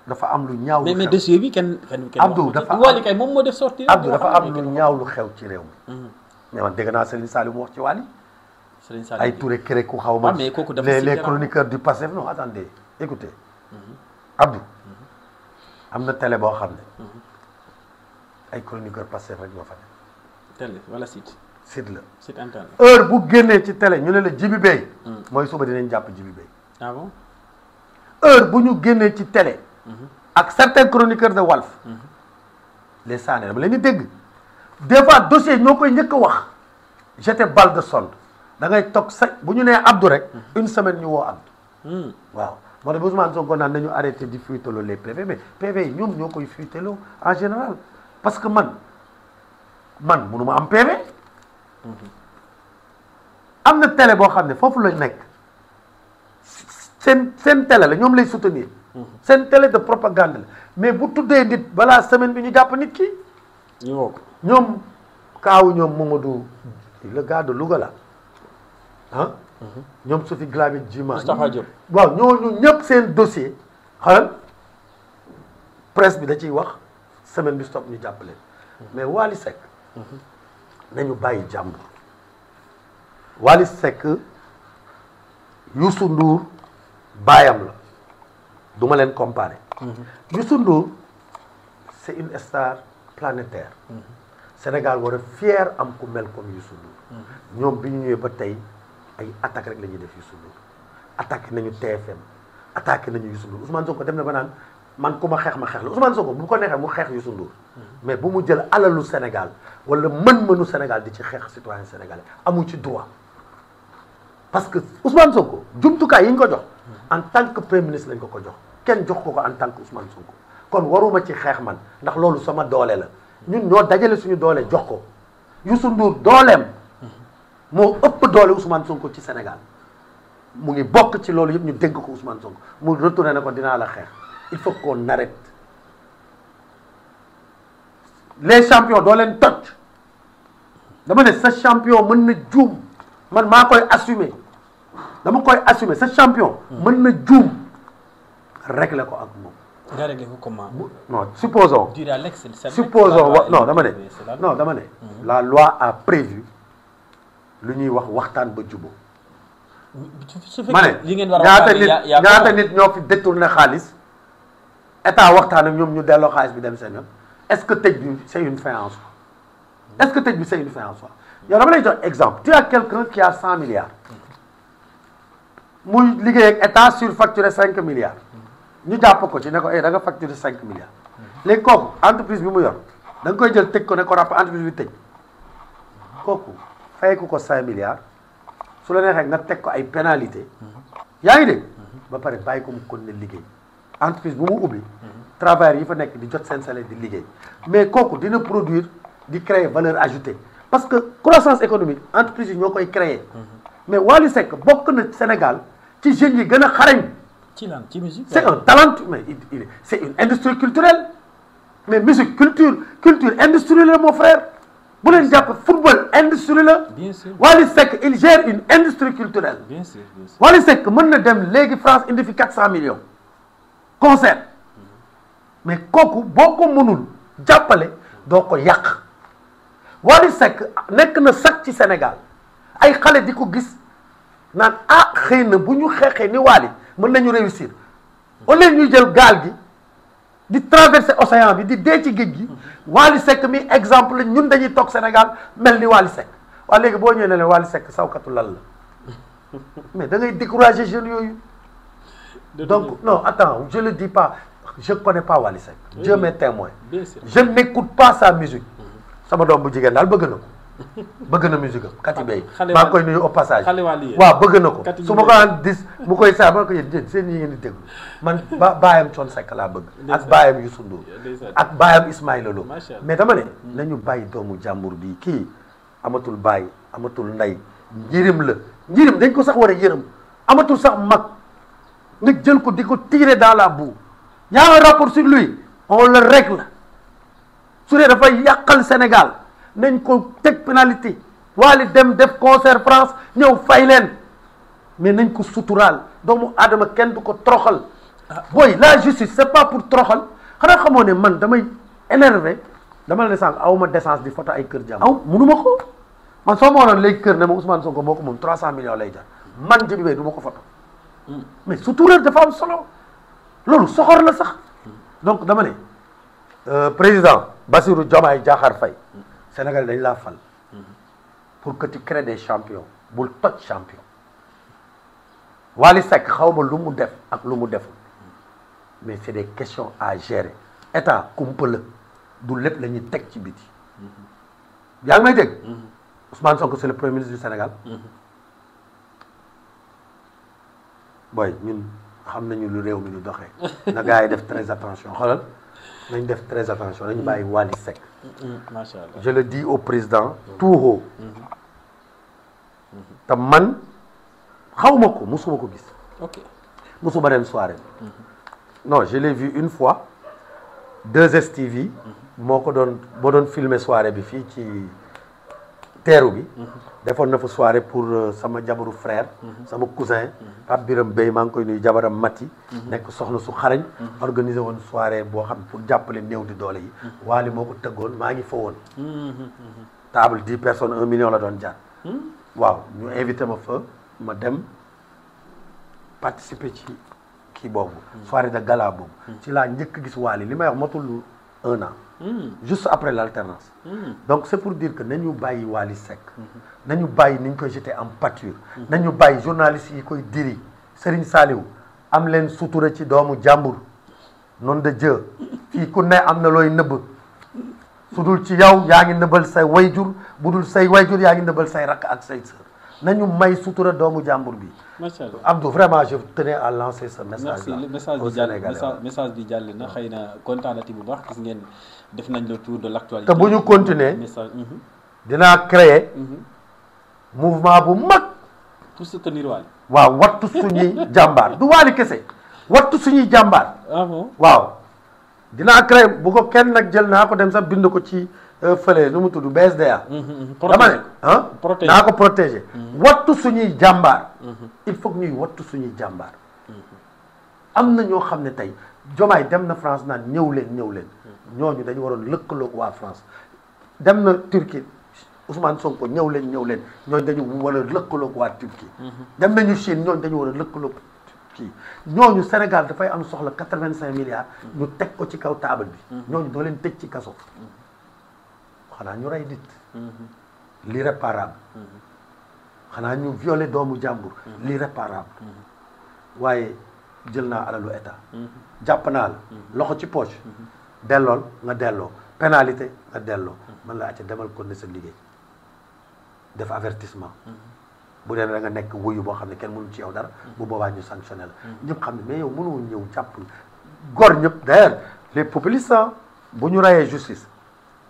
dafa am lu ñaaw lu xew mais dossier bi kenn Abdou dafa Wally kay moom moo def sortie Abdou dafa am lu ñaaw lu xew ci réew mi. mais man dégg naa Serigne Saliou mu wax ci Wally. Serigne Saliou ay Touré Kéré ku xaw ma. les chroniqueurs du Pastef non attendez écoutez. Abdou am na télé boo xam ne ay chroniqueurs Pastef rek ñoo fa ne. télé wala site. site la site internet. heure bu génnee ci télé ñu ne la Djibi Bey. mooy suba dinañ jàpp Djibi Bey. ah bon. heure bu ñu génnee ci télé. ak certains chroniqueurs de Walf. les Sané dama leen di dégg. des fois dossier ñoo koy njëkk a wax. jeté balle de sonde da ngay toog sa bu ñu nee Abdou rek. une semaine ñu woo Abdou. waaw moo tax Ousmane Sonko naan nañu arrêté di fuiteloo les PV mais PV yi ñoom ñoo koy fuiteloo en général parce que man mënuma am PV. am na télé boo xam ne foofu la nekk seen télé la ñoom lay soutenir. seen télé de propagande la mais bu tuddee nit balaa semaine bi ñu jàpp nit ki. ñu woo ko ñoom kaawu ñoom Mamadou le gars de Louga la ah. ñoom Sophie Glamine Djima. Moustapha Diop waaw ñooñu ñëpp seen dossier xalal presse bi da ciy wax semaine bi stop ñu jàppale mais Wally Seck nañu bàyyi jàmbur Wally Seck Youssou Ndour baayam la du ma leen comparer. Youssou Ndour c'est une star planétaire. Sénégal war a fier am ku mel comme Youssou Ndour. ñoom bi ñu ñëwee ba tey ay attaque rek la ñuy def Youssou Ndour attaqué nañu TFM attaqué nañu Youssou Ndour Ousmane Sonko dem na ba naan man ku ma xeex la Ousmane Sonko bu ko neexee mu xeex Youssou Ndour mais bu mu jël alalu Sénégal wala mën-mënu Sénégal di ci xeex citoyen sénégalais amu ci droit parce que Ousmane Sonko jumtukaay yi ñu ko jox en tant que premier ministre lañ ko jox kenn jox ko en tant que Ousmane Sonko kon waruma ci xeex man ndax loolu sama doole la ñun ñoo dajale suñu doole jox ko Youssou Ndour dooleem moo ëpp doole Ousmane Sonko ci Sénégal mu ngi bokk ci loolu yëpp ñu dégg ko Ousmane Sonko mu retourné na ko dinaa la xeex il faut qu'on arrête les champions doo leen toj dama ne sa champion mën na juum man maa koy assumer dama koy assumer sa champion mën na juum régler ko ak moom. nga régler ko comment. non supposons. supposons non dama ne. la loi a prévu lu ñuy wax waxtaan ba jubóo. ma ne ñaata nit ñoo fi détourné xaalis état waxtaan ak ñoom ñu delloo xaalis bi dem seen yoon est-ce que tëj bi c'est une fin en soi est-ce que tëj bi c'est une fin en soi yow dama lay jox exemple tu as quelqu'un qui a 100 milliards muy liggéey ak état surfacturé 5 milliards ñu jàpp ko ci ne ko da nga facturé 5 milliards léegi kooku entreprise bi mu yor da nga koy jël tëj ko ne ko ràpp entreprise bi tëj kooku fay ko 5 milliards su la neexee nga teg ko ay pénalité yaa ngi dégg ba pare bàyyi ko mu kon ne liggéey entreprise bu mu ubbi travailleurs yi fa nekk di jot seen salaire di liggéey mais kooku dina produire di créer valeur ajoutée parce que croissance économique entreprise yi ñoo koy créer mais Wally Seck bokk na Sénégal ci jeunes yi gën a xarañ ci musique c'est un talent mais c'est une industrie culturelle mais musique culture industrie la mon frère bu leen jàpp football industrie la. bien sûr Wally Seck il gère une industrie culturelle. bien sûr Wally Seck mën na dem léegi France indi fi 400 millions concert mais kooku boo ko mënul jàppale doo ko yàq Wally Seck nekk na sax ci Sénégal ay xale di ko gis naan xëy na bu ñu xeexee ni Wally mën nañu réussir au lieu ñuy jël gaal gi di traverser océan bi di dee ci géej gi Wally Seck mi exemple la ñun dañuy toog Sénégal mel ni Wally Seck waaye léegi boo ñëwee ne leen Wally Seck sawkatu lal la mais da ngay décourager jeunes yooyu donc non attends je le dis pas je connais pas Wally Seck Dieu m'est témoin je n'écoute pas sa musique sama doom bu jigéen daal bëgg na ko bëgg na musique am Kati Bey maa koy nuyu au passage waaw bëgg na ko su ma ko an dis mu koy saa ma ko yéen seen yi ngeen di déglu man baayam Thione Seck laa bëgg ak baayam Youssou Ndour ak baayam Ismaïla Lo mais dama ne nañu bàyyi doomu jàmbur bi kii amatul baay amatul ndey njirim la njirim dañ ko sax war a yërëm amatul sax mag nga jël ko di ko tirer dans la boue y a un rapport sur lui on le règle su dee dafay yàqal Sénégal nañ ko teg pénalité Wally dem def concert France ñëw fay leen mais nañ ko suturaal doomu aadama kenn du ko toroxal booy la justice c'est pas pour toroxal xanaa xamoo ne man damay énervé dama la ne sànq awma décence di photo ay kër jàmm munuma ko man soo ma wonoon léegi kër ne ma Ousmane Sonko moo ko moom 300 millions lay jar man Djiby Bey du ma ko photo mais sutural dafa am solo loolu soxor la sax donc dama ne président Bassirou Diomaye Diakhar Faye Sénégal dañ laa fal pour que tu crées des champions bul toj champion Wally Seck xaw ma lu mu def ak lu mu deful mais c'est des questions à gérer état kumpa la du lépp la ñuy teg ci biti yaa ngi may dégg Ousmane Sonko c'est le premier ministre du Sénégal boy ñun xam nañu lu réew mi di doxee na gars yi def très attention xoolal nañ def très attention nañu bàyyi Wally Seck. macha allah je le dis au président tout haut. te man xawma ko musuma ko gis. ok musuma dem soirée. non je l'ai vu une fois 2STV. moo ko doon boo doon filmer soirée bi fii ci teeru bi. defoon na fa soirée pour sama jabaru frère. sama cousin. Pape Biram Bey maa ngi koy nuyu jabaram Mati. nekk soxna su xarañ. organisé woon soirée boo xam pour jàppale néew di doole yi. Wally moo ko tëggoon maa ngi fa woon. table 10 personnes 1 million la doon jaar. waaw ñu invité ma fa ma dem participer ci kii boobu. soirée de gala boobu. ci laa njëkk gis Wally li may wax matul 1 an. juste après l'alternance. donc c'est pour dire que nañu bàyyi Wally Seck. nañu bàyyi ni ñu koy jeter en pâture. nañu bàyyi journalistes yi koy diri Serigne Saliou am leen sutura ci doomu jàmbur nom de Dieu fii ku ne am na looy nëbb su dul ci yow yaa ngi nëbbal say wayjur bu dul say wayjur yaa ngi nëbbal say rakk ak say sœur nañu may sutura doomu jàmbur bi. macha allah Abdou vraiment je tenais à lancer ce message là. merci message bi jàll na xëy na kontaanati bu baax gis ngeen def nañ le tour de l'actualité. te bu ñu continuer message. dinaa créer mouvement bu mag. pour soutenir Wally. waaw wattu suñuy jàmbaar du Wally kese wattu suñuy jàmbaar. ah bon waaw dinaa créer bu ko kenn nag jël naa ko dem sax bind ko ci fële nu mu tudd BSDA. dama ne ah naa ko protéger. wattu suñuy jàmbaar. il faut que ñuy wattu suñuy jàmbaar. am na ñoo xam ne tey Diomaye dem na France naan ñëw leen ñooñu dañu waroon lëkkaloog waa France dem na Turquie Ousmane Sonko ñëw leen ñooñu dañu war a lëkkaloog waa Turquie. dem nañu Chine ñooñu dañu war a lëkkaloog kii ñooñu Sénégal dafay am soxla 85 milliards. ñu teg ko ci kaw taabal bi. ñooñu doo leen tëj ci kaso. xanaa ñu rey nit. l'irréparable. xanaa ñu violer doomu jàmbur. l'irréparable. waaye jël naa alalu état. jàpp naa la loxo ci poche. dellool nga delloo pénalité nga delloo. man la acca demal kon ne sa liggéey def avertissement. bu dee da nga nekk wuyu boo xam ne kenn mënu ci yow dara. bu boobaa ñu sanctionné la. ñëpp xam ne mais yow mënoo ñëw jàpp gor ñëpp d'ailleurs les populistes bu ñu rayee justice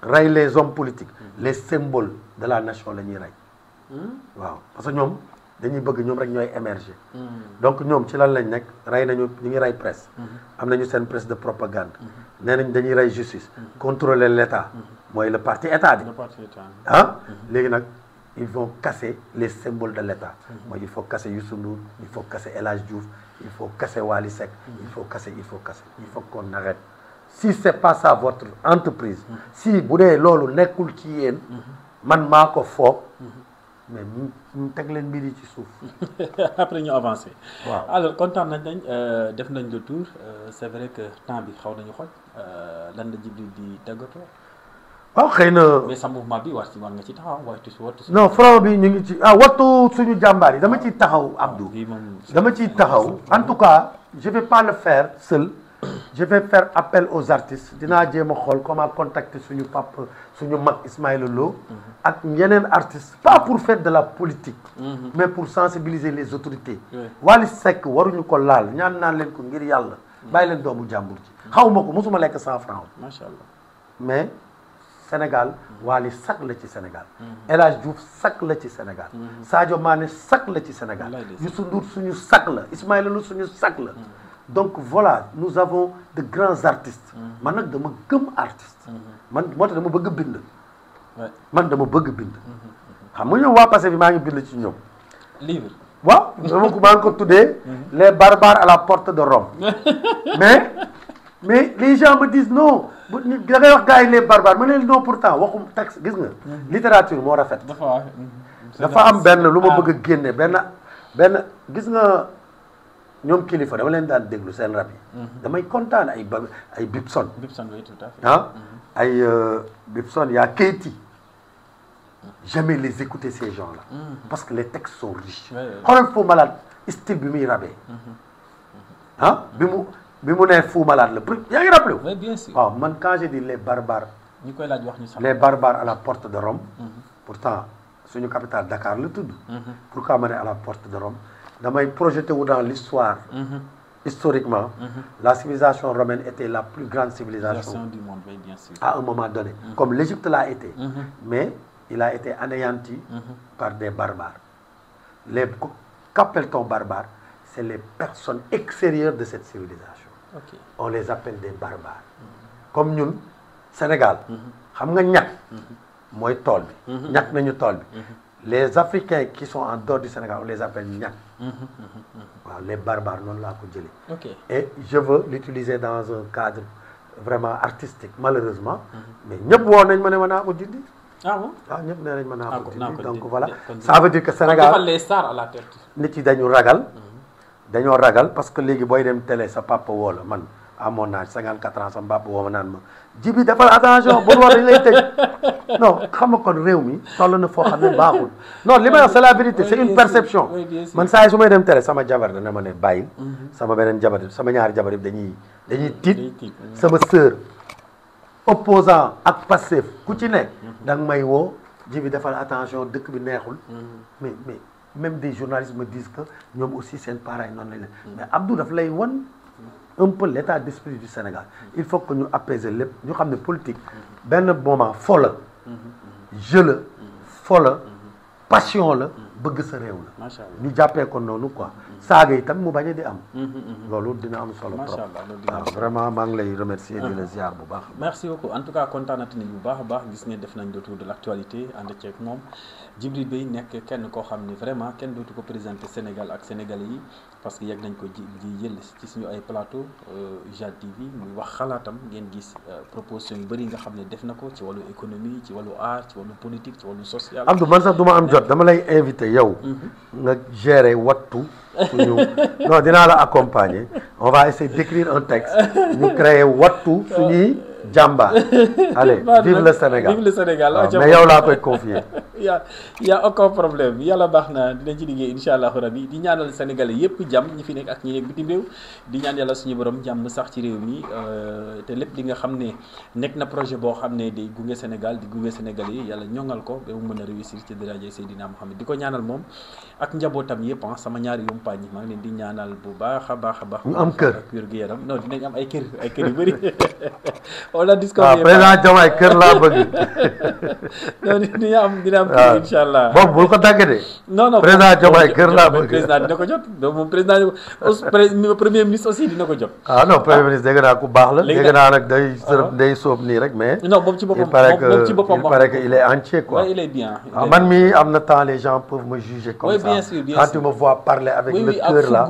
rey les hommes politiques les symboles de la nation la ñuy rey. waaw parce que ñoom dañuy bëgg ñoom rek ñooy émerger. donc ñoom ci lan lañ nekk rey nañu ñu ngi rey presse. am nañu seen presse de propagande. nee nañ dañuy rey justice. contrôler l'état mooy le parti état bi. ah léegi nag ils vont casser les symboles de l'état. mooy il faut casser Youssou Ndour il faut casser El Hadj Diouf il faut casser Wally Seck. il faut qu'on arrête. si c'est pas ça votre entreprise. si bu dee loolu nekkul ci yéen. man maa ko foog. mais ñu teg leen mbir yi ci suuf. après ñu avancé. waaw alors kontaan nañ def nañ le tour c'est vrai que temps bi xaw nañu xoj lan la Djibril di tàggatoo. waaw xëy na. mais sa mouvement bi war nga ci taxaw wattu. non front bi ñu ngi ci wattu suñu jàmbaar yi dama ciy taxaw Abdou. dama ciy taxaw en tout cas je vais pas le faire seul. je vais faire appel aux artistes dinaa jéem a xool comment contacter suñu papa suñu mag Ismaïla Lo ak yeneen artistes pas pour faire de la politique mais pour sensibiliser les autorités. Wally Seck waruñu ko laal ñaan naan leen ko ngir yàlla bàyyi leen doomu jàmbur ci xaw ma ko mosuma lekk 100 francs macha allah mais Sénégal Wally sac la ci Sénégal. El Hadj Diouf sac la ci Sénégal. Sadio Mané sac la ci Sénégal. Youssou Ndour suñu sac la Ismaïla Lo suñu sac la. donc voilà nous avons de grands artistes. man nag dama gëm artiste. man moo tax dama bëgg bind. man dama bëgg bind. xam nga ñoom waa passé bi maa ngi bind ci ñoom. livre. waaw dama ko maa ngi ko tuddee. les barbares à la porte de Rome. mais les gens me disent non da ngay wax gars yi les barbares ma ne non pourtant waxum texte gis nga. littérature moo rafet. dafa am benn lu ma bëgg a génne benn gis nga. ñoom kilifa dama leen daan déglu seen rap yi. damay kontaan ay Bibson. Bibson oui tout à fait. ah ay Bibson y a Keyti. jamais les écouter ces gens-là. parce que les textes sont riches. xoolal Fou Malade style bi muy rabee. ah bi mu nee Fou Malade la yaa ngi rappelé wu. oui bien sûr waaw man quand je dis les barbares. ñu koy laaj wax ñu sax. les barbares à la porte de Rome. pourtant suñu capitale Dakar la tudd. pourquoi ma ne à la porte de Rome. damay projeté wu dans l'histoire. Historiquement, la civilisation romaine était la plus grande civilisation du monde, oui, bien sûr. À un moment donné, comme l'Égypte l'a été. Mais il a été anéanti par des barbares. Qu'appelle-t-on barbares? C'est les personnes extérieures de cette civilisation. Okay. On les appelle des barbares. Comme nous, Sénégal, xam nga ñak moy tol bi. Ñak nañu tol bi. Les Africains qui sont en dehors du Sénégal, on les appelle ñak. Les barbares, non là ko jëlé. Okay. Et je veux l'utiliser dans un cadre vraiment artistique, malheureusement. Mais ñep wo nañ mané mana ko dindi. Ah bon? Ah ñep né nañ mana ko dindi. Donc dindi. voilà, ça veut dire que Sénégal les stars à la tête. Nit yi dañu ragal. Dañu ragal parce que légui boy dem télé sa papa wo la man à mon âge 54 ans sama papa wo ma nan ma Djibi defal attention bu wax dañ lay tëj. Non, xam nga kon réew mi toll na foo xam ne baaxul. Non, li may wax c'est la vérité, c'est une perception. Man saa yi su may dem télé sama jabar dana ma ne bàyyil. Sama beneen jabar sama ñaari jabar dañuy tiit. Sama sœur opposant ak Pastef ku ci nekk da nga may woo Djibi defal attention dëkk bi neexul. Mais même des journalistes me disent que ñoom aussi seen parents noonu lañ leen. Mais Abdou daf lay won un peu l'état d'esprit du Sénégal. Il faut que nous apaisions lépp ñu xam ne politique benn moment fo la jeu la fo la passion la bëgg sa réew la ñu jàppee ko noonu quoi saaga itam mu bañ a di am loolu dina am solo trop vraiment maa ngi lay remercier di la ziar bu baax. Merci beaucoup en tout cas kontaanati nañ bu baax a baax gis ngeen def nañ le tour de l'actualité ànd ceeg moom Djibril Beye nekk kenn koo xam ne vraiment kenn dootu ko présenter Sénégal ak Sénégalais yi parce que yegg nañ ko di jël ci suñu ay plateau IJAD TV muy wax xalaatam ngeen gis proposition yu bëri nga xam ne def na ko ci wàllu économie ci wàllu art ci wàllu politique ci wàllu social. Abdou man sax du ma am jot dama lay invité yow nga gérer wattu suñu non dinaa la accompagner on va essayer d'écrire un texte ñu créer wattu suñuy jàmbaar. Allez, vive le Sénégal. Vive le Sénégal. Mais yow laa koy confier. y a aucun problème yàlla baax na dinañ ci liggéey incha allahu rabi di ñaanal Sénégalais yëpp jàmm ñi fi nekk ak ñi nekk bitim réew di ñaan yàlla suñu borom jàmm sax ci réew mi te lépp li nga xam ne nekk na projet boo xam ne day gunge Sénégal di gunge Sénégalais yi yàlla ñoŋal ko ba mu mën a réussir ci daraja Seydina Mohamed di ko ñaanal moom ak njabootam yëpp sama ñaari yumpaañ maa ngi leen di ñaanal bu baax a baax a baax. ñu am kër ak wér gu yaram non dinañ am ay kër yu bëri. on a discovery président Diomaye kër laa bëgg. non dina am kër incha allah. boobu bul ko dagg de. non président Diomaye kër laa bëgg. président dina ko jot donc moom président premier ministre aussi dina ko jot. ah non premier ministre dégg naa ku baax la. dégg naa nag day sóob nii rek mais. non moom ci boppam il paraît que il est entier quoi. oui il est bien. man mii am na temps les gens peuvent me juger comme ça. bien sûr quand tu me vois parler avec le cœur là.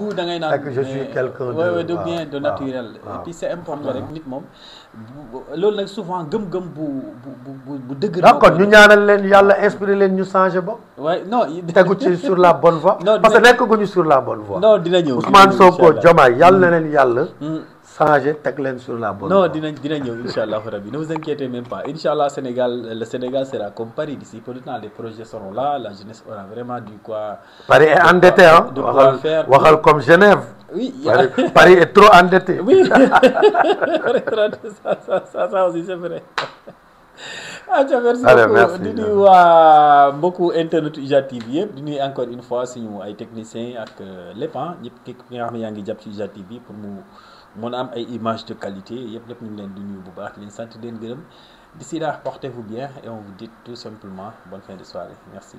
c'est que je suis quelqu'un de bien de naturel. et puis c'est important rek nit moom. loolu nag souvent gëm-gëm bu dëgg. d'accord ñu ñaanal leen yàlla inspiré leen ñu changé ba. waaye non. tegu ci sur la bonne voie. parce que nekkaguñu sur la bonne voie. non dina ñëw Ousmane Sonko Diomaye yàlla na leen yàlla. changé teg leen sur la bonne voie. non dina ñëw incha allah rabi ne vous inquiétez même pas incha allah le Sénégal sera comme Paris d'ici peu de temps les projets seront là la jeunesse aura vraiment du quoi. Paris est endetté hein. waxal comme Genève. Oui, Paris est trop endetté. Oui, ça aussi c'est vrai. Merci beaucoup di nuyu waa mbokku internet IJAD TV yëpp di nuyu encore une fois suñu ay techniciens ak lépp ñëpp ki nga xam ne yaa ngi jàpp ci IJAD TV pour mu mën a am ay images de qualité yëpp lépp ñu ngi leen di nuyu bu baax di leen sant di leen gërëm d'ici là portez-vous bien et on vous dit tout simplement bonne fin de soirée merci.